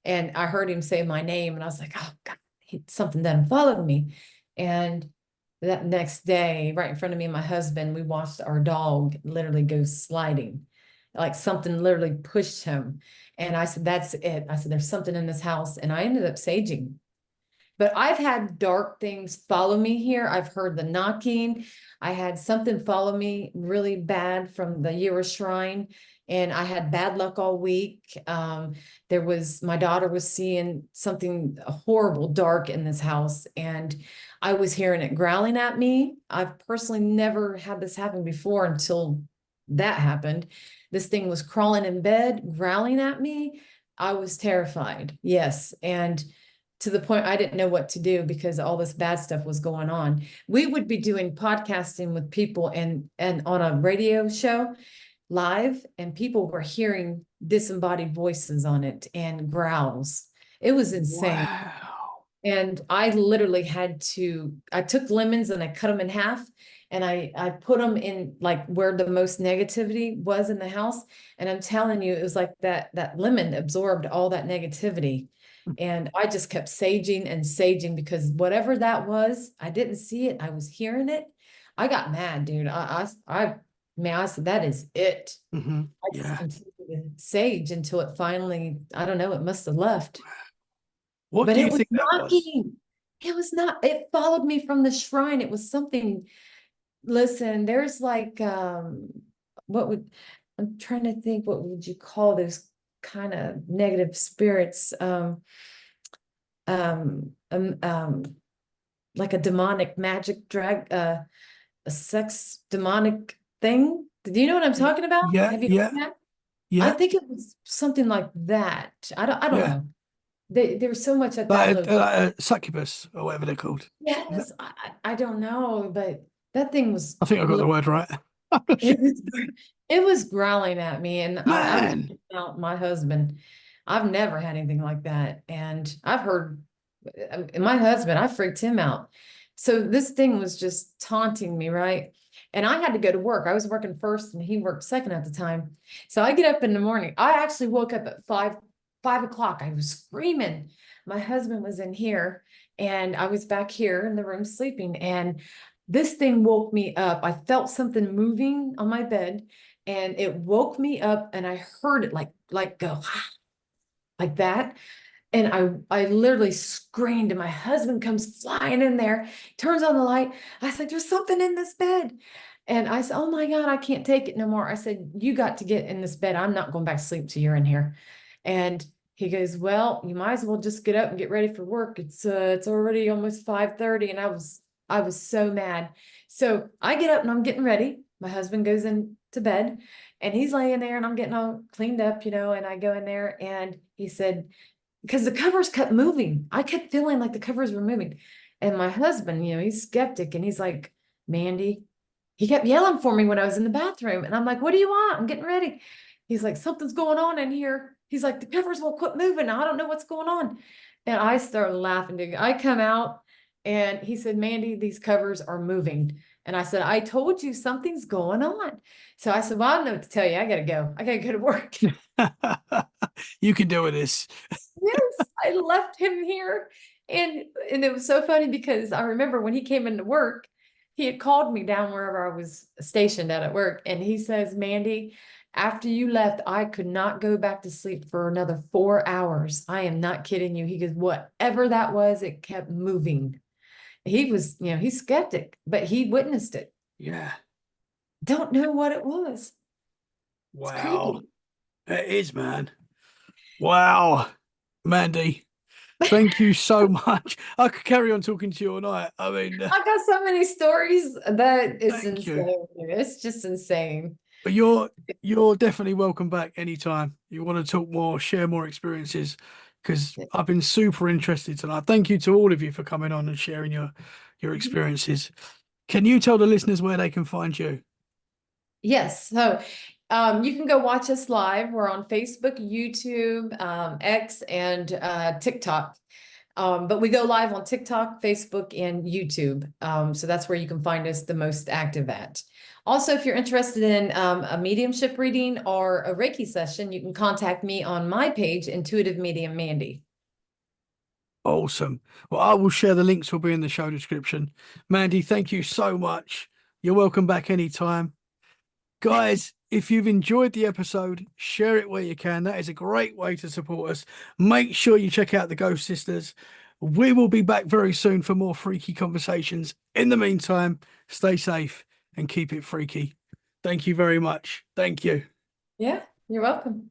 and I heard him say my name, and I was like, oh God, something done followed me. And that next day, right in front of me and my husband, we watched our dog literally go sliding, like something literally pushed him. And I said, that's it. I said, there's something in this house. And I ended up saging. But I've had dark things follow me here. I've heard the knocking. I had something follow me really bad from the Yira Shrine, and I had bad luck all week. My daughter was seeing something horrible, dark in this house, and I was hearing it growling at me. I've personally never had this happen before until that happened. This thing was crawling in bed, growling at me. I was terrified. Yes. And to the point I didn't know what to do because all this bad stuff was going on. We would be doing podcasting with people and on a radio show live, and people were hearing disembodied voices on it and growls. It was insane. Wow. And I literally I took lemons and I cut them in half, and I put them in like where the most negativity was in the house. And I'm telling you, it was like that lemon absorbed all that negativity. And I just kept saging and saging because whatever that was, I didn't see it. I was hearing it. I got mad, dude. I said, that is it. Mm-hmm. I just Yeah. continued to sage until it finally, I don't know, it must have left. What But do it you was think that was? knocking. It was not, it followed me from the shrine. It was something, listen, there's like, I'm trying to think, what would you call those kind of negative spirits? Like a demonic magic a sex demonic thing. Do you know what I'm talking about? Yeah, Have you yeah, heard that? I yeah, think it was something like that. I don't yeah. know. There was so much at that Like location. succubus or whatever they're called. Yes, I don't know, but that thing was I think I got the word right. it was growling at me, and I was Man, freaking out my husband. I've never had anything like that. And I've heard my husband, I freaked him out. So this thing was just taunting me, right? And I had to go to work. I was working first and he worked second at the time. So I get up in the morning. I actually woke up at 5 o'clock. I was screaming. My husband was in here and I was back here in the room sleeping. And this thing woke me up. I felt something moving on my bed and it woke me up and I heard it like go like that. And I literally screamed and my husband comes flying in there, turns on the light. I said, there's something in this bed. And I said, oh my God, I can't take it no more. I said, you got to get in this bed. I'm not going back to sleep till you're in here. And he goes, well, you might as well just get up and get ready for work. It's already almost 5:30. And I was so mad. So I get up and I'm getting ready. My husband goes into bed and he's laying there and I'm getting all cleaned up, and I go in there and he said, because the covers kept moving. I kept feeling like the covers were moving. And my husband, he's skeptic and he's like, Mandy, he kept yelling for me when I was in the bathroom. And I'm like, what do you want? I'm getting ready. He's like, something's going on in here. He's like, the covers won't quit moving. I don't know what's going on. And I started laughing. I come out and he said, Mandy, these covers are moving. And I said, I told you something's going on. So I said, well, I don't know what to tell you. I got to go. I got to go to work. You can do with this. Yes, I left him here. And it was so funny because I remember when he came into work, he had called me down wherever I was stationed at work. And he says, Mandy, after you left, I could not go back to sleep for another 4 hours. I am not kidding you. He goes, whatever that was, it kept moving. He was, he's skeptic, but he witnessed it. Yeah. Don't know what it was. It's Wow. creepy. It is, man. Wow. Mandy, thank you so much. I could carry on talking to you all night. I mean, I've got so many stories that it's Thank you. insane. It's just insane. but you're definitely welcome back anytime you want to talk more, share more experiences, because I've been super interested tonight. Thank you to all of you for coming on and sharing your experiences. Can you tell the listeners where they can find you? Yes. So you can go watch us live. We're on Facebook, YouTube, X, and TikTok. But we go live on TikTok, Facebook, and YouTube. So that's where you can find us the most active at. Also, if you're interested in a mediumship reading or a Reiki session, you can contact me on my page, Intuitive Medium Mandy. Awesome. Well, I will share the links will be in the show description. Mandy, thank you so much. You're welcome back anytime. Guys, if you've enjoyed the episode, share it where you can. That is a great way to support us. Make sure you check out the Ghost Sisters. We will be back very soon for more freaky conversations. In the meantime, stay safe and keep it freaky. Thank you very much. Thank you. Yeah, you're welcome.